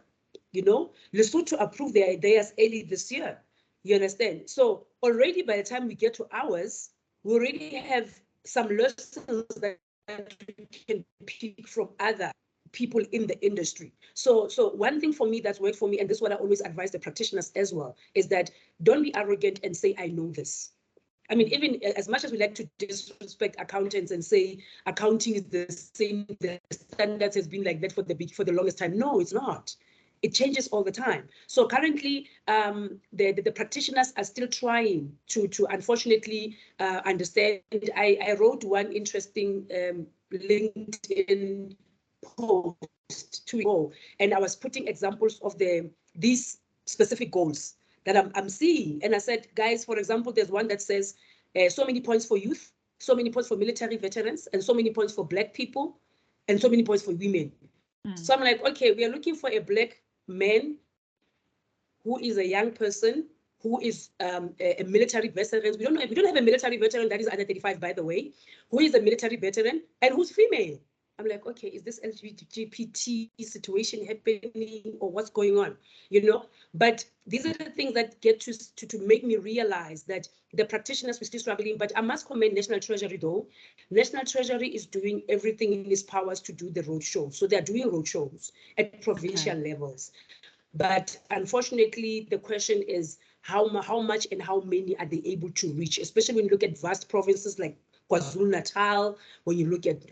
You know, Lesotho approved their ideas early this year. You understand? So already by the time we get to ours, we already have some lessons that we can pick from other people in the industry. So one thing for me that's worked for me, and this is what I always advise the practitioners as well, is that don't be arrogant and say, I know this. I mean, even as much as we like to disrespect accountants and say accounting is the same, the standards has been like that for the longest time. No, it's not. It changes all the time. So currently, the practitioners are still trying to unfortunately understand. I wrote one interesting LinkedIn post 2 weeks ago, and I was putting examples of these specific goals that I'm seeing. And I said, guys, for example, there's one that says so many points for youth, so many points for military veterans, and so many points for Black people, and so many points for women. So I'm like, okay, we are looking for a Black man who is a young person, who is a military veteran. We don't have a military veteran that is under 35, by the way, who is a military veteran and who's female. I'm like, okay, is this LGBT situation happening or what's going on? You know, but these are the things that get to make me realize that the practitioners were still struggling. But I must commend National Treasury, though. National Treasury is doing everything in its powers to do the roadshow. So they're doing roadshows at provincial levels. But unfortunately, the question is how much and how many are they able to reach, especially when you look at vast provinces like KwaZulu-Natal, when you look at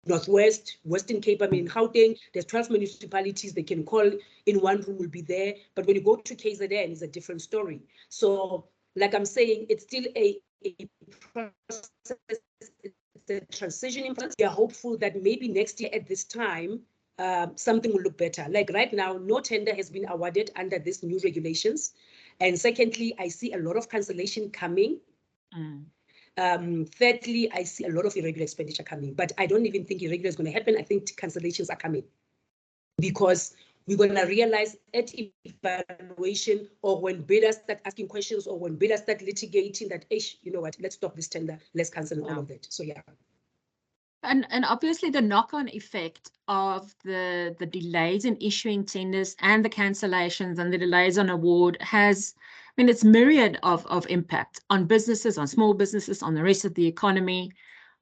Northwest, Western Cape, I mean, in Gauteng, there's 12 municipalities they can call in one room will be there. But when you go to KZN, it's a different story. So like I'm saying, it's still a process, it's a transitioning process. We are hopeful that maybe next year at this time, something will look better. Like right now, no tender has been awarded under these new regulations. And secondly, I see a lot of cancellation coming. Thirdly, I see a lot of irregular expenditure coming, but I don't even think irregular is going to happen. I think cancellations are coming because we're going to realize at evaluation or when bidders start asking questions or when bidders start litigating that, you know what, let's stop this tender, let's cancel all of that. So yeah. And obviously the knock-on effect of the delays in issuing tenders and the cancellations and the delays on award has, I mean, it's myriad of impact on businesses, on small businesses, on the rest of the economy.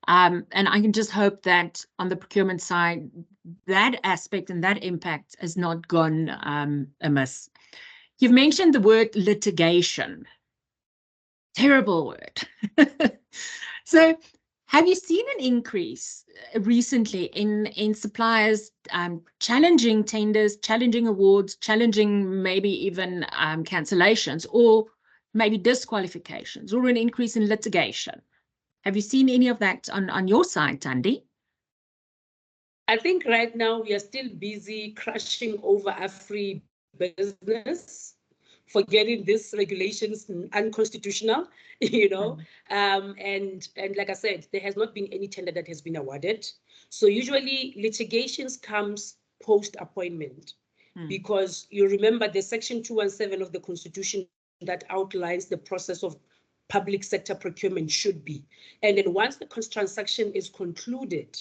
And I can just hope that on the procurement side, that aspect and that impact has not gone amiss. You've mentioned the word litigation. Terrible word. So have you seen an increase recently in suppliers challenging tenders, challenging awards, challenging maybe even cancellations or maybe disqualifications or an increase in litigation? Have you seen any of that on your side, Thandi? I think right now we are still busy crushing over our free business, forgetting these regulations unconstitutional, you know. And like I said, there has not been any tender that has been awarded. So usually litigations comes post-appointment because you remember the section 217 of the Constitution that outlines the process of public sector procurement should be. And then once the transaction is concluded,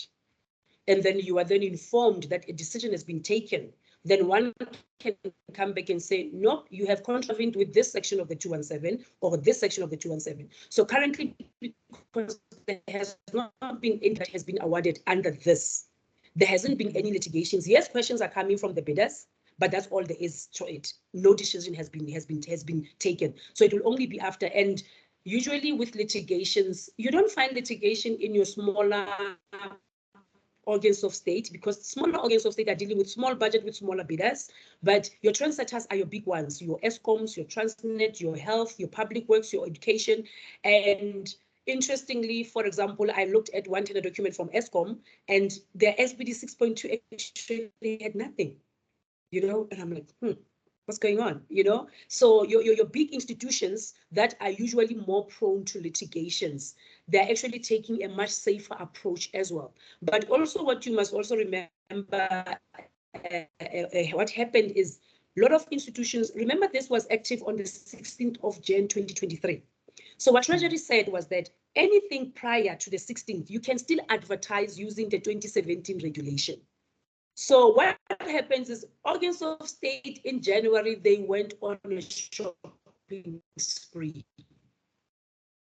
and then you are then informed that a decision has been taken, then one can come back and say, nope, you have contravened with this section of the 217 or this section of the 217. So currently, because there has not been any that has been awarded under this, there hasn't been any litigations. Yes, questions are coming from the bidders, but that's all there is to it. No decision has been taken. So it will only be after. And usually with litigations, you don't find litigation in your smaller organs of state, because smaller organs of state are dealing with small budget with smaller bidders, but your trendsetters are your big ones, your ESCOMs, your Transnet, your health, your public works, your education. And interestingly, for example, I looked at one tender document from ESCOM and their SBD 6.2 actually had nothing, you know, and I'm like, what's going on, you know? So your big institutions that are usually more prone to litigations, they're actually taking a much safer approach as well. But also what you must also remember, what happened is a lot of institutions, remember this was active on the 16th of January 2023. So what Treasury said was that anything prior to the 16th, you can still advertise using the 2017 regulation. So what happens is organs of state in January, they went on a shopping spree.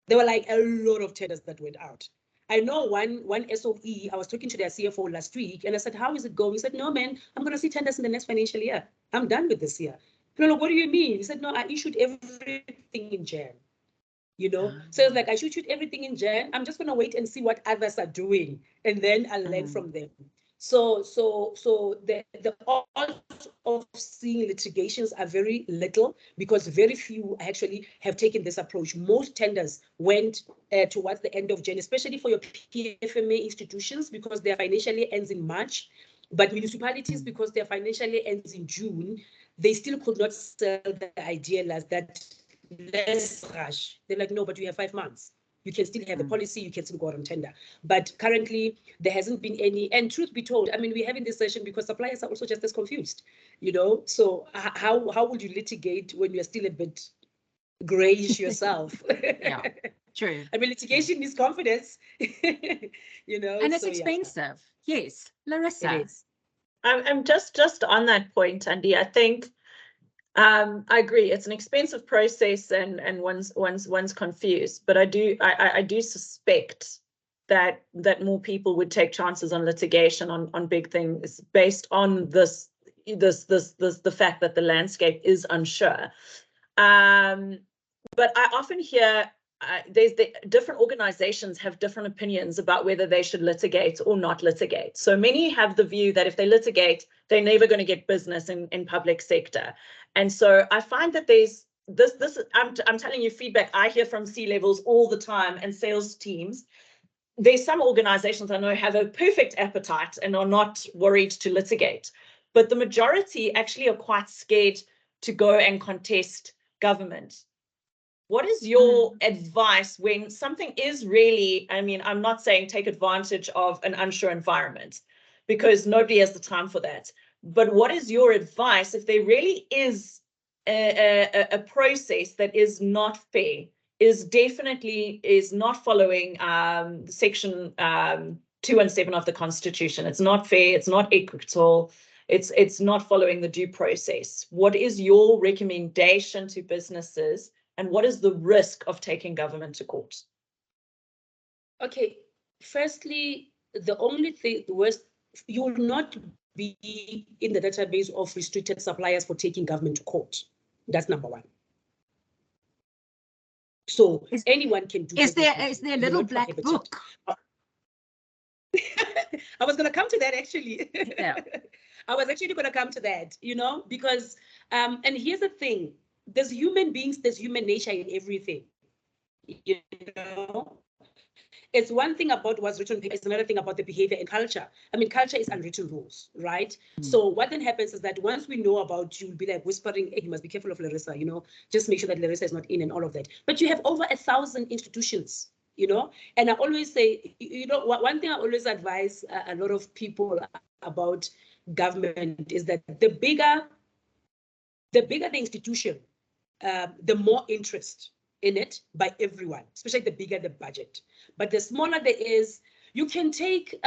There were like a lot of tenders that went out. I know one SOE, I was talking to their CFO last week and I said, how is it going? He said, no, man, I'm going to see tenders in the next financial year. I'm done with this year. No, what do you mean? He said, no, I issued everything in Jan. You know, so it's like I should shoot everything in Jan. I'm just going to wait and see what others are doing, and then I'll learn from them. So the odds of seeing litigations are very little because very few actually have taken this approach. Most tenders went towards the end of Jan, especially for your PFMA institutions because their financially ends in March. But municipalities, because their financially ends in June, they still could not sell the idea as that less rush. They're like, no, but you have 5 months. You can still have the policy, you can still go out on tender. But currently, there hasn't been any. And truth be told, I mean, we're having this session because suppliers are also just as confused, you know? So how would you litigate when you're still a bit grayish yourself? Yeah, true. I mean, litigation needs confidence, you know? And it's so, expensive. Yeah. Yes, Larissa. It is. I'm just on that point, Andy. I think I agree. It's an expensive process, and one's confused. But I do suspect that more people would take chances on litigation on big things based on this, the fact that the landscape is unsure. But I often hear different organizations have different opinions about whether they should litigate or not litigate. So many have the view that if they litigate, they're never going to get business in public sector. And so I find that there's I'm telling you feedback I hear from C-levels all the time and sales teams. There's some organizations I know have a perfect appetite and are not worried to litigate, but the majority actually are quite scared to go and contest government. What is your advice when something is really, I mean, I'm not saying take advantage of an unsure environment because nobody has the time for that, but what is your advice if there really is a process that is not fair, is not following section 217 of the Constitution? It's not fair, it's not equitable, it's not following the due process. What is your recommendation to businesses? And what is the risk of taking government to court? Okay, firstly, the only thing, the worst, you will not be in the database of restricted suppliers for taking government to court. That's number one. So anyone can do. Is there a little black book? I was going to come to that actually. Yeah. I was actually going to come to that, you know, because and here's the thing. There's human beings, there's human nature in everything. You know, it's one thing about what's written on paper, it's another thing about the behavior and culture. I mean, culture is unwritten rules, right? So what then happens is that once we know about, you'll be like whispering, hey, you must be careful of Larissa, you know, just make sure that Larissa is not in and all of that. But you have over 1,000 institutions, you know, and I always say, you know, one thing I always advise a lot of people about government is that the bigger the institution, the more interest in it by everyone, especially the bigger the budget. But the smaller there is, you can take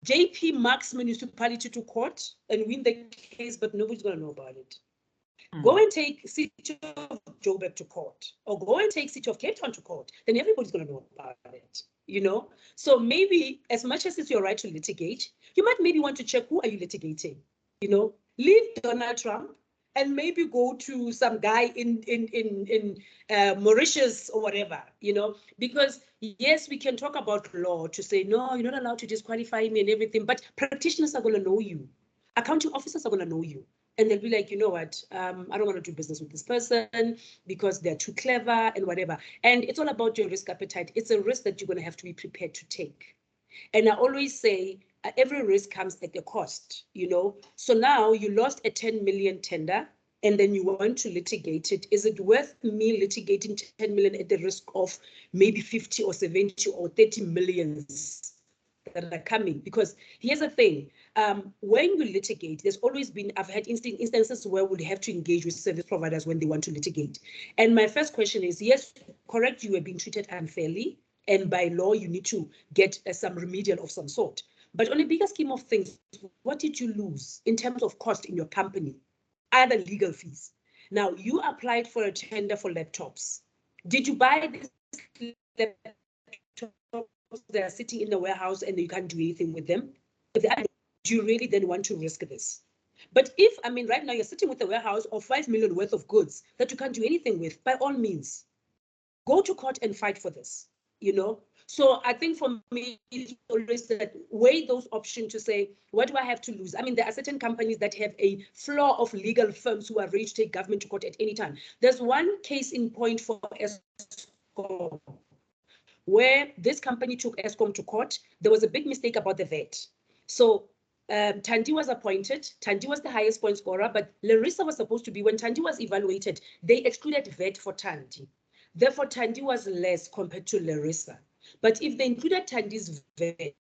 JP Mark's municipality to court and win the case, but nobody's going to know about it. Go and take City of Joburg to court, or go and take City of Cape Town to court, then everybody's going to know about it, you know? So maybe as much as it's your right to litigate, you might maybe want to check who are you litigating, you know? Leave Donald Trump and maybe go to some guy in Mauritius or whatever, you know, because yes, we can talk about law to say, no, you're not allowed to disqualify me and everything, but practitioners are going to know you. Accounting officers are going to know you. And they'll be like, you know what, I don't want to do business with this person because they're too clever and whatever. And it's all about your risk appetite. It's a risk that you're going to have to be prepared to take. And I always say, every risk comes at a cost, you know. So now you lost a 10 million tender and then you want to litigate it. Is it worth me litigating 10 million at the risk of maybe 50 or 70 or 30 millions that are coming? Because here's the thing, when you litigate, there's always been, I've had instances where we'll have to engage with service providers when they want to litigate. And my first question is, yes, correct, you were being treated unfairly, and by law, you need to get some remedial of some sort. But on a bigger scheme of things, what did you lose in terms of cost in your company? Other legal fees. Now, you applied for a tender for laptops. Did you buy this laptop? They are sitting in the warehouse and you can't do anything with them? Do you really then want to risk this? But if, I mean, right now you're sitting with a warehouse of 5 million worth of goods that you can't do anything with, by all means, go to court and fight for this, you know? So I think for me, it's always that weigh those options to say, what do I have to lose? I mean, there are certain companies that have a floor of legal firms who are ready to take government to court at any time. There's one case in point for Eskom, where this company took Eskom to court. There was a big mistake about the VAT. So Thandi was appointed. Thandi was the highest point scorer, but Larissa was supposed to be, when Thandi was evaluated, they excluded VAT for Thandi. Therefore, Thandi was less compared to Larissa. But if they included Thandi's VAT,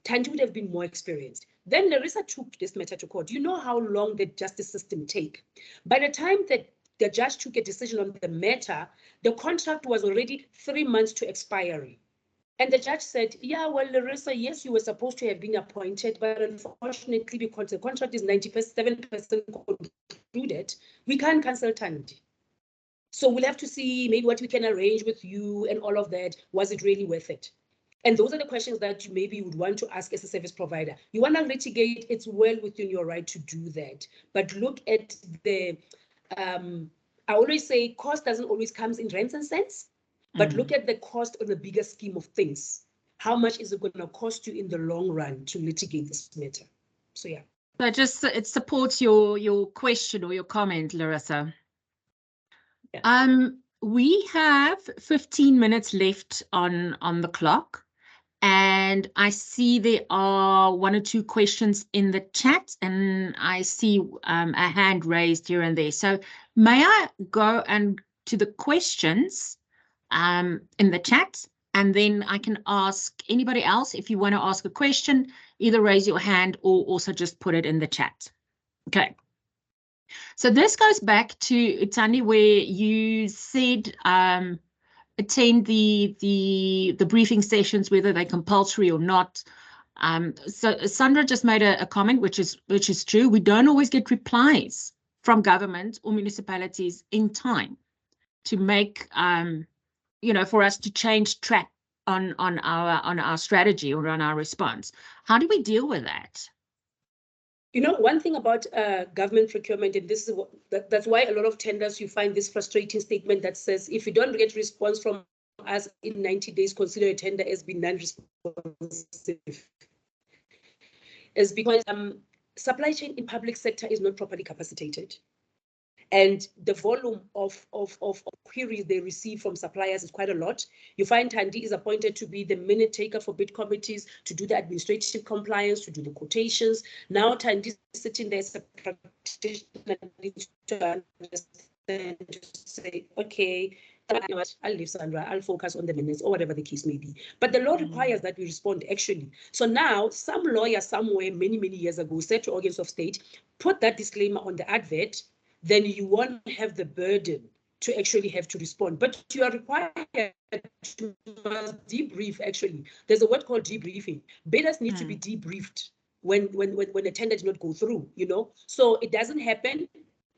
Thandi would have been more experienced. Then Larissa took this matter to court. You know how long the justice system take. By the time that the judge took a decision on the matter, the contract was already 3 months to expiry. And the judge said, yeah, well, Larissa, yes, you were supposed to have been appointed, but unfortunately, because the contract is 97% concluded, we can't cancel Thandi. So we'll have to see maybe what we can arrange with you and all of that. Was it really worth it? And those are the questions that you maybe would want to ask as a service provider. You want to litigate, it's well within your right to do that. But look at the, I always say cost doesn't always come in rands and cents, but look at the cost on the bigger scheme of things. How much is it going to cost you in the long run to litigate this matter? So, yeah. So just it supports your question or your comment, Larissa. Yeah. We have 15 minutes left on the clock, and I see there are 1 or 2 questions in the chat, and I see a hand raised here and there. So may I go and to the questions in the chat, and then I can ask anybody else if you want to ask a question, either raise your hand or also just put it in the chat. Okay. So this goes back to Itani, where you said attend the briefing sessions, whether they're compulsory or not. So Sandra just made a comment, which is true. We don't always get replies from government or municipalities in time to make for us to change track on our strategy or on our response. How do we deal with that? One thing about government procurement, and this is that's why a lot of tenders, you find this frustrating statement that says, if you don't get response from us in 90 days, consider a tender as being non-responsive. Is because supply chain in public sector is not properly capacitated. And the volume of queries they receive from suppliers is quite a lot. You find Thandi is appointed to be the minute taker for bid committees, to do the administrative compliance, to do the quotations. Now Thandi is sitting there as a practitioner to understand, to say, okay, I'll leave Sandra, I'll focus on the minutes or whatever the case may be. But the law requires that we respond actually. So now some lawyer somewhere many years ago said to organs of state, put that disclaimer on the advert, then you won't have the burden to actually have to respond. But you are required to debrief, actually. There's a word called debriefing. Bidders need to be debriefed when a tender did not go through, So it doesn't happen.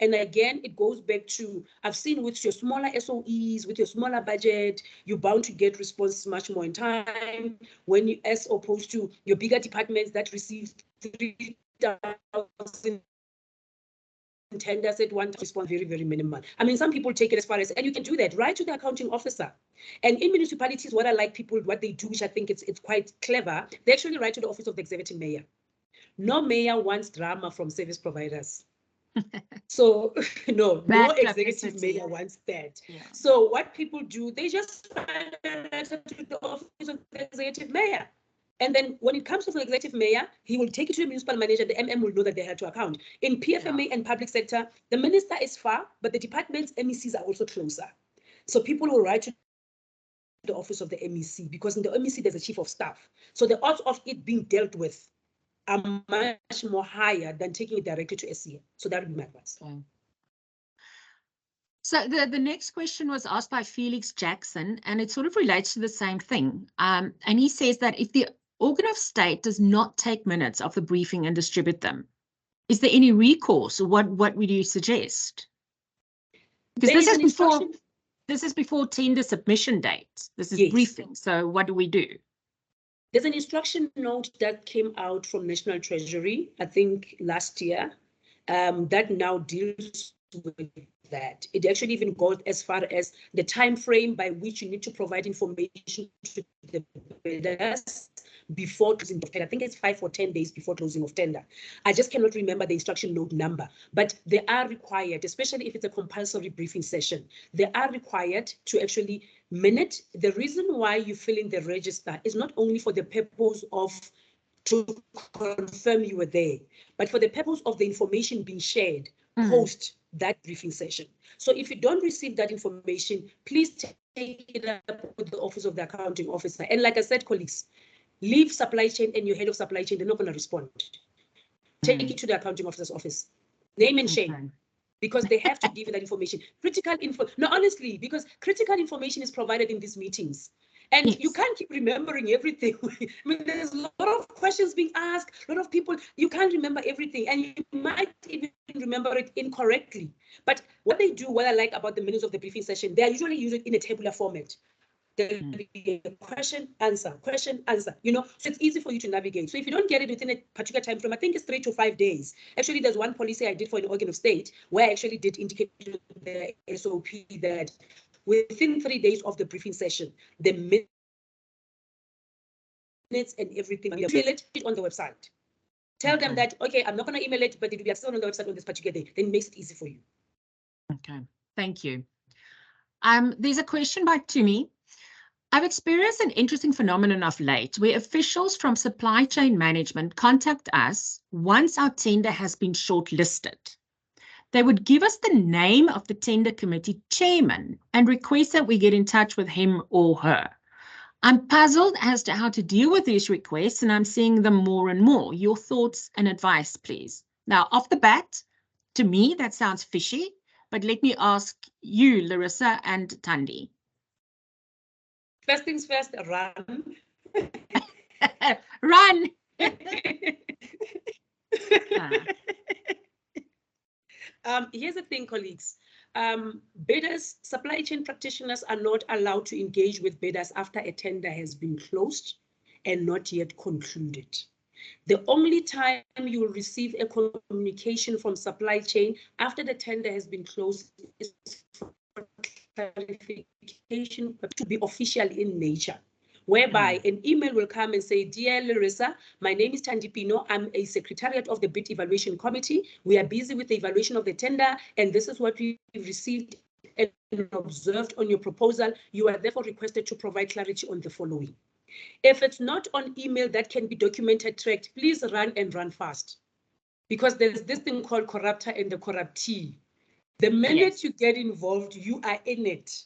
And again, it goes back to, I've seen with your smaller SOEs, with your smaller budget, you're bound to get responses much more in time, when you, as opposed to your bigger departments that receive 3,000 tenders at one time, respond very minimal. I mean, some people take it as far as, and you can do that, write to the accounting officer. And in municipalities, what I like people, what they do, which I think it's quite clever, they actually write to the office of the executive mayor. No mayor wants drama from service providers. So no executive mayor wants that. Yeah. So what people do, they just write a letter to the office of the executive mayor. And then when it comes to the executive mayor, he will take it to the municipal manager. The MM will know that they have to account. In PFMA and public sector, the minister is far, but the department's MECs are also closer. So people will write to the office of the MEC, because in the MEC, there's a chief of staff. So the odds of it being dealt with are much more higher than taking it directly to SCA. So that would be my advice. Okay. So the next question was asked by Felix Jackson, and it sort of relates to the same thing. And he says that if the organ of state does not take minutes of the briefing and distribute them, is there any recourse, or what would you suggest? Because this is before tender submission date. This is briefing. So what do we do? There's an instruction note that came out from National Treasury, I think last year, that now deals with that. It actually even goes as far as the time frame by which you need to provide information to the bidders before closing of tender. I think it's 5 or 10 days before closing of tender. I just cannot remember the instruction note number, but they are required, especially if it's a compulsory briefing session, they are required to actually minute. The reason why you fill in the register is not only for the purpose of to confirm you were there, but for the purpose of the information being shared post that briefing session. So if you don't receive that information, please take it up with the office of the accounting officer. And like I said, colleagues, leave supply chain and your head of supply chain, they're not going to respond. Take it to the accounting officer's office. Name and shame. Because they have to give you that information. Critical info. No, honestly, because critical information is provided in these meetings. And you can't keep remembering everything. I mean, there's a lot of questions being asked, a lot of people, you can't remember everything, and you might even remember it incorrectly. But what they do, what I like about the minutes of the briefing session, they usually use it in a tabular format. There'll be a question, answer, you know, so it's easy for you to navigate. So if you don't get it within a particular time frame, I think it's 3 to 5 days. Actually, there's one policy I did for an organ of state where I actually did indicate to the SOP that within 3 days of the briefing session, the minutes and everything, you email it on the website. Tell them that, okay, I'm not going to email it, but it will be accessible on the website on this particular day. Then it makes it easy for you. Okay, thank you. There's a question by Tumi. I've experienced an interesting phenomenon of late where officials from supply chain management contact us once our tender has been shortlisted. They would give us the name of the tender committee chairman and request that we get in touch with him or her. I'm puzzled as to how to deal with these requests, and I'm seeing them more and more. Your thoughts and advice, please. Now, off the bat, to me, that sounds fishy, but let me ask you, Larissa and Thandi. First things first, run. Run! Here's the thing, colleagues. Bidders, supply chain practitioners are not allowed to engage with bidders after a tender has been closed and not yet concluded. The only time you will receive a communication from supply chain after the tender has been closed is for clarification to be official in nature, whereby an email will come and say, dear Larissa, my name is Thandi Pino. I'm a secretariat of the bid evaluation committee. We are busy with the evaluation of the tender, and this is what we received and observed on your proposal. You are therefore requested to provide clarity on the following. If it's not on email that can be documented, tracked, please run and run fast. Because there's this thing called corruptor and the corruptee. The minute you get involved, you are in it.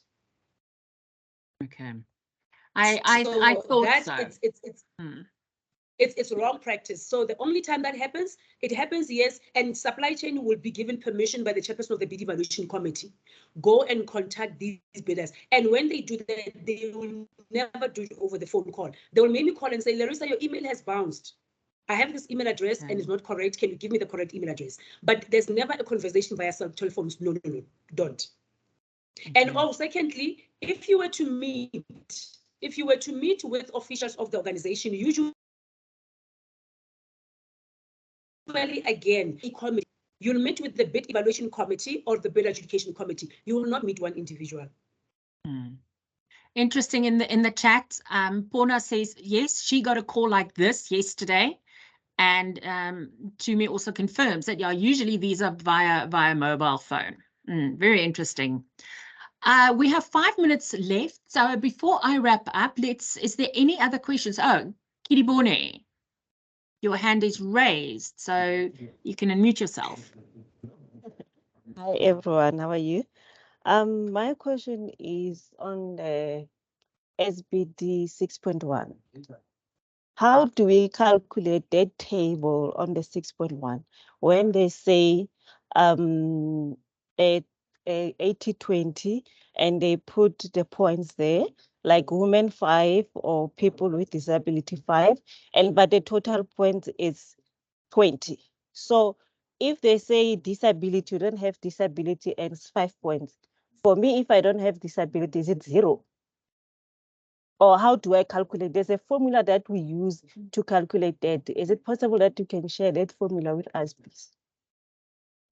Okay. I thought that so. It's wrong practice. So the only time that happens, it happens, yes, and supply chain will be given permission by the chairperson of the bid evaluation committee. Go and contact these bidders. And when they do that, they will never do it over the phone call. They will maybe call and say, Larissa, your email has bounced. I have this email address and it's not correct. Can you give me the correct email address? But there's never a conversation via telephones. No, don't. And secondly, if you were to meet with officials of the organization, usually again, you'll meet with the bid evaluation committee or the bid adjudication committee. You will not meet one individual. Interesting. In the chat, Pona says, yes, she got a call like this yesterday. And Tumi also confirms that, yeah, usually these are via mobile phone. Very interesting. We have 5 minutes left. So before I wrap up, is there any other questions? Oh, Kiribone, your hand is raised, so you can unmute yourself. Hi, everyone. How are you? My question is on the SBD 6.1. How do we calculate that table on the 6.1 when they say 80-20 and they put the points there, like women 5 or people with disability 5, but the total point is 20. So if they say disability, you don't have disability and it's 5 points. For me, if I don't have disability, is it 0? Or how do I calculate? There's a formula that we use to calculate that. Is it possible that you can share that formula with us, please?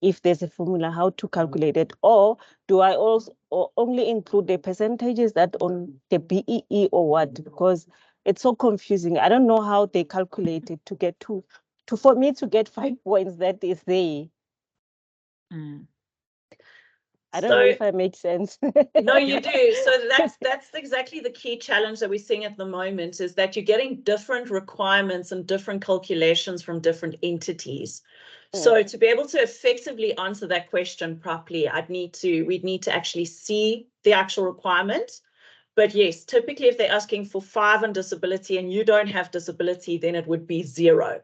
If there's a formula, how to calculate it? Or do I also only include the percentages that on the BEE or what? Because it's so confusing. I don't know how they calculate it to get for me to get 5 points that is there. I don't know if I make sense. No, you do. So that's exactly the key challenge that we're seeing at the moment, is that you're getting different requirements and different calculations from different entities. So to be able to effectively answer that question properly, we'd need to actually see the actual requirement. But yes, typically if they're asking for 5 on disability and you don't have disability, then it would be 0.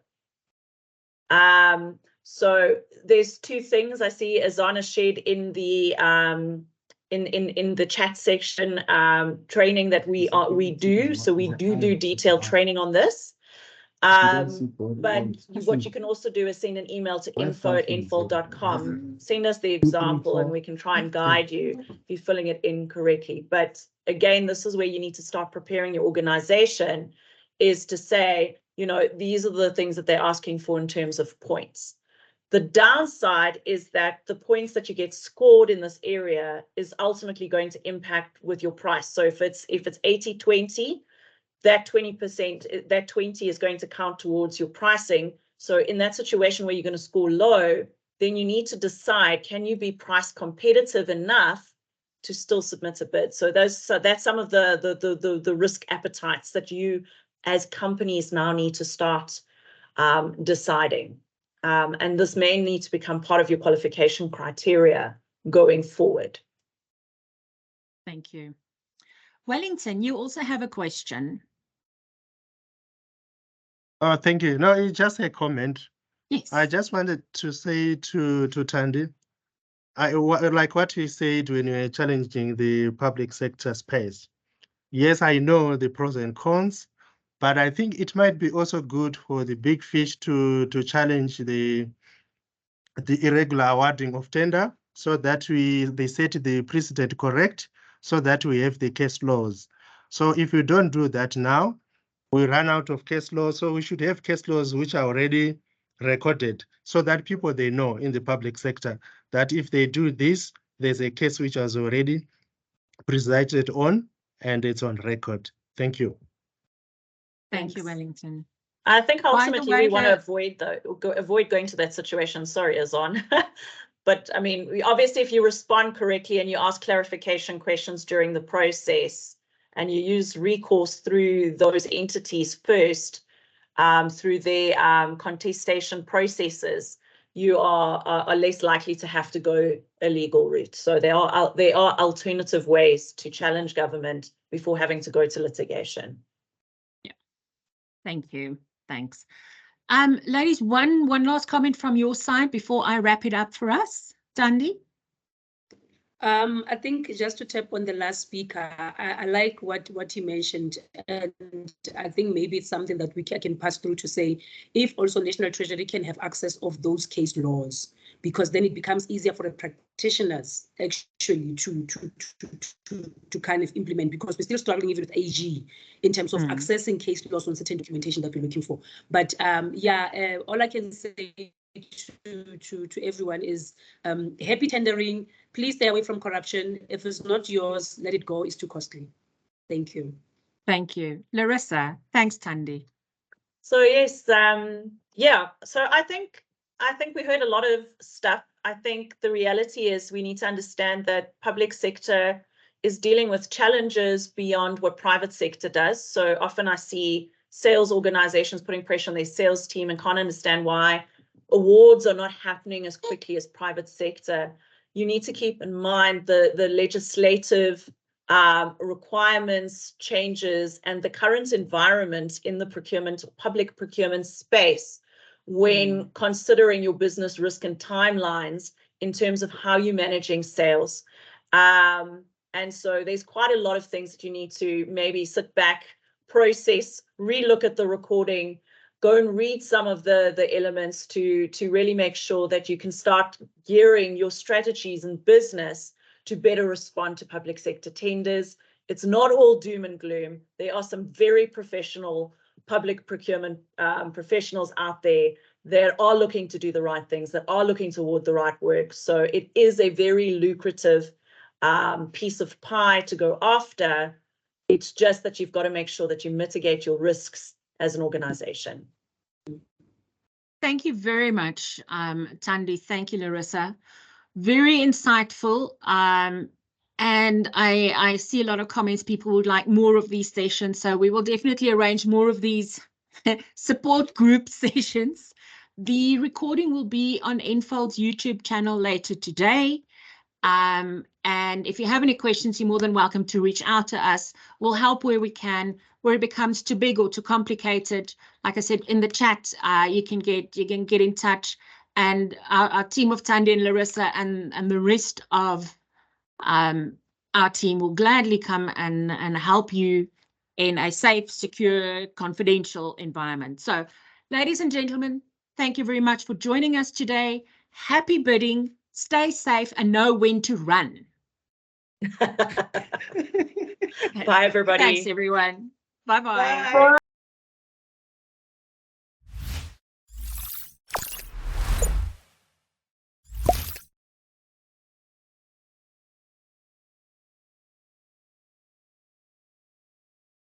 So there's 2 things I see Azana shared in the in the chat section, training that we do. So we do detailed training on this. But what you can also do is send an email to info@infol.com. Send us the example and we can try and guide you if you're filling it in correctly. But again, this is where you need to start preparing your organization, is to say, you know, these are the things that they're asking for in terms of points. The downside is that the points that you get scored in this area is ultimately going to impact with your price. So if it's 80-20, that 20%, that 20 is going to count towards your pricing. So in that situation where you're going to score low, then you need to decide, can you be price competitive enough to still submit a bid? So that's some of the risk appetites that you as companies now need to start deciding. And this may need to become part of your qualification criteria going forward. Thank you. Wellington, you also have a question. Oh, thank you. No, it's just a comment. Yes. I just wanted to say to Thandi, like what you said when you were challenging the public sector space. Yes, I know the pros and cons, but I think it might be also good for the big fish to challenge the irregular awarding of tender, so that they set the precedent correct, so that we have the case laws. So if you don't do that now, we run out of case laws. So we should have case laws which are already recorded, so that people, they know in the public sector that if they do this, there's a case which was already presided on and it's on record. Thank you. Thank you, Wellington. I think ultimately we want to avoid going to that situation. Sorry, Azan. But I mean, obviously, if you respond correctly and you ask clarification questions during the process and you use recourse through those entities first, through their contestation processes, you are less likely to have to go a legal route. So there are alternative ways to challenge government before having to go to litigation. Yeah. Thank you. Thanks. Ladies, one last comment from your side before I wrap it up for us. Thandi? I think just to tap on the last speaker, I like what he mentioned, and I think maybe it's something that we can pass through to say, if also National Treasury can have access of those case laws, because then it becomes easier for the practitioners actually to kind of implement, because we're still struggling even with AG in terms of accessing case laws on certain documentation that we're looking for. But yeah, all I can say to everyone is happy tendering. Please stay away from corruption. If it's not yours, let it go. It's too costly. Thank you. Thank you. Larissa, thanks, Thandi. So yes, yeah. So I think we heard a lot of stuff. I think the reality is we need to understand that public sector is dealing with challenges beyond what private sector does. So often I see sales organizations putting pressure on their sales team and can't understand why awards are not happening as quickly as private sector. You need to keep in mind the legislative requirements, changes, and the current environment in the public procurement space when considering your business risk and timelines in terms of how you're managing sales. And so there's quite a lot of things that you need to maybe sit back, process, relook at the recording, go and read some of the elements to really make sure that you can start gearing your strategies and business to better respond to public sector tenders. It's not all doom and gloom. There are some very professional public procurement professionals out there that are looking to do the right things, that are looking toward the right work. So it is a very lucrative piece of pie to go after. It's just that you've got to make sure that you mitigate your risks as an organization. Thank you very much, Thandi. Thank you, Larissa. Very insightful. And I see a lot of comments. People would like more of these sessions. So we will definitely arrange more of these support group sessions. The recording will be on Enfold's YouTube channel later today. And if you have any questions, you're more than welcome to reach out to us. We'll help where we can. Where it becomes too big or too complicated, like I said in the chat, you can get in touch, and our team of Thandi and Larissa and the rest of our team will gladly come and help you in a safe, secure, confidential environment. So, ladies and gentlemen, thank you very much for joining us today. Happy bidding, stay safe, and know when to run. Bye, everybody. Thanks, everyone. Bye-bye. Bye.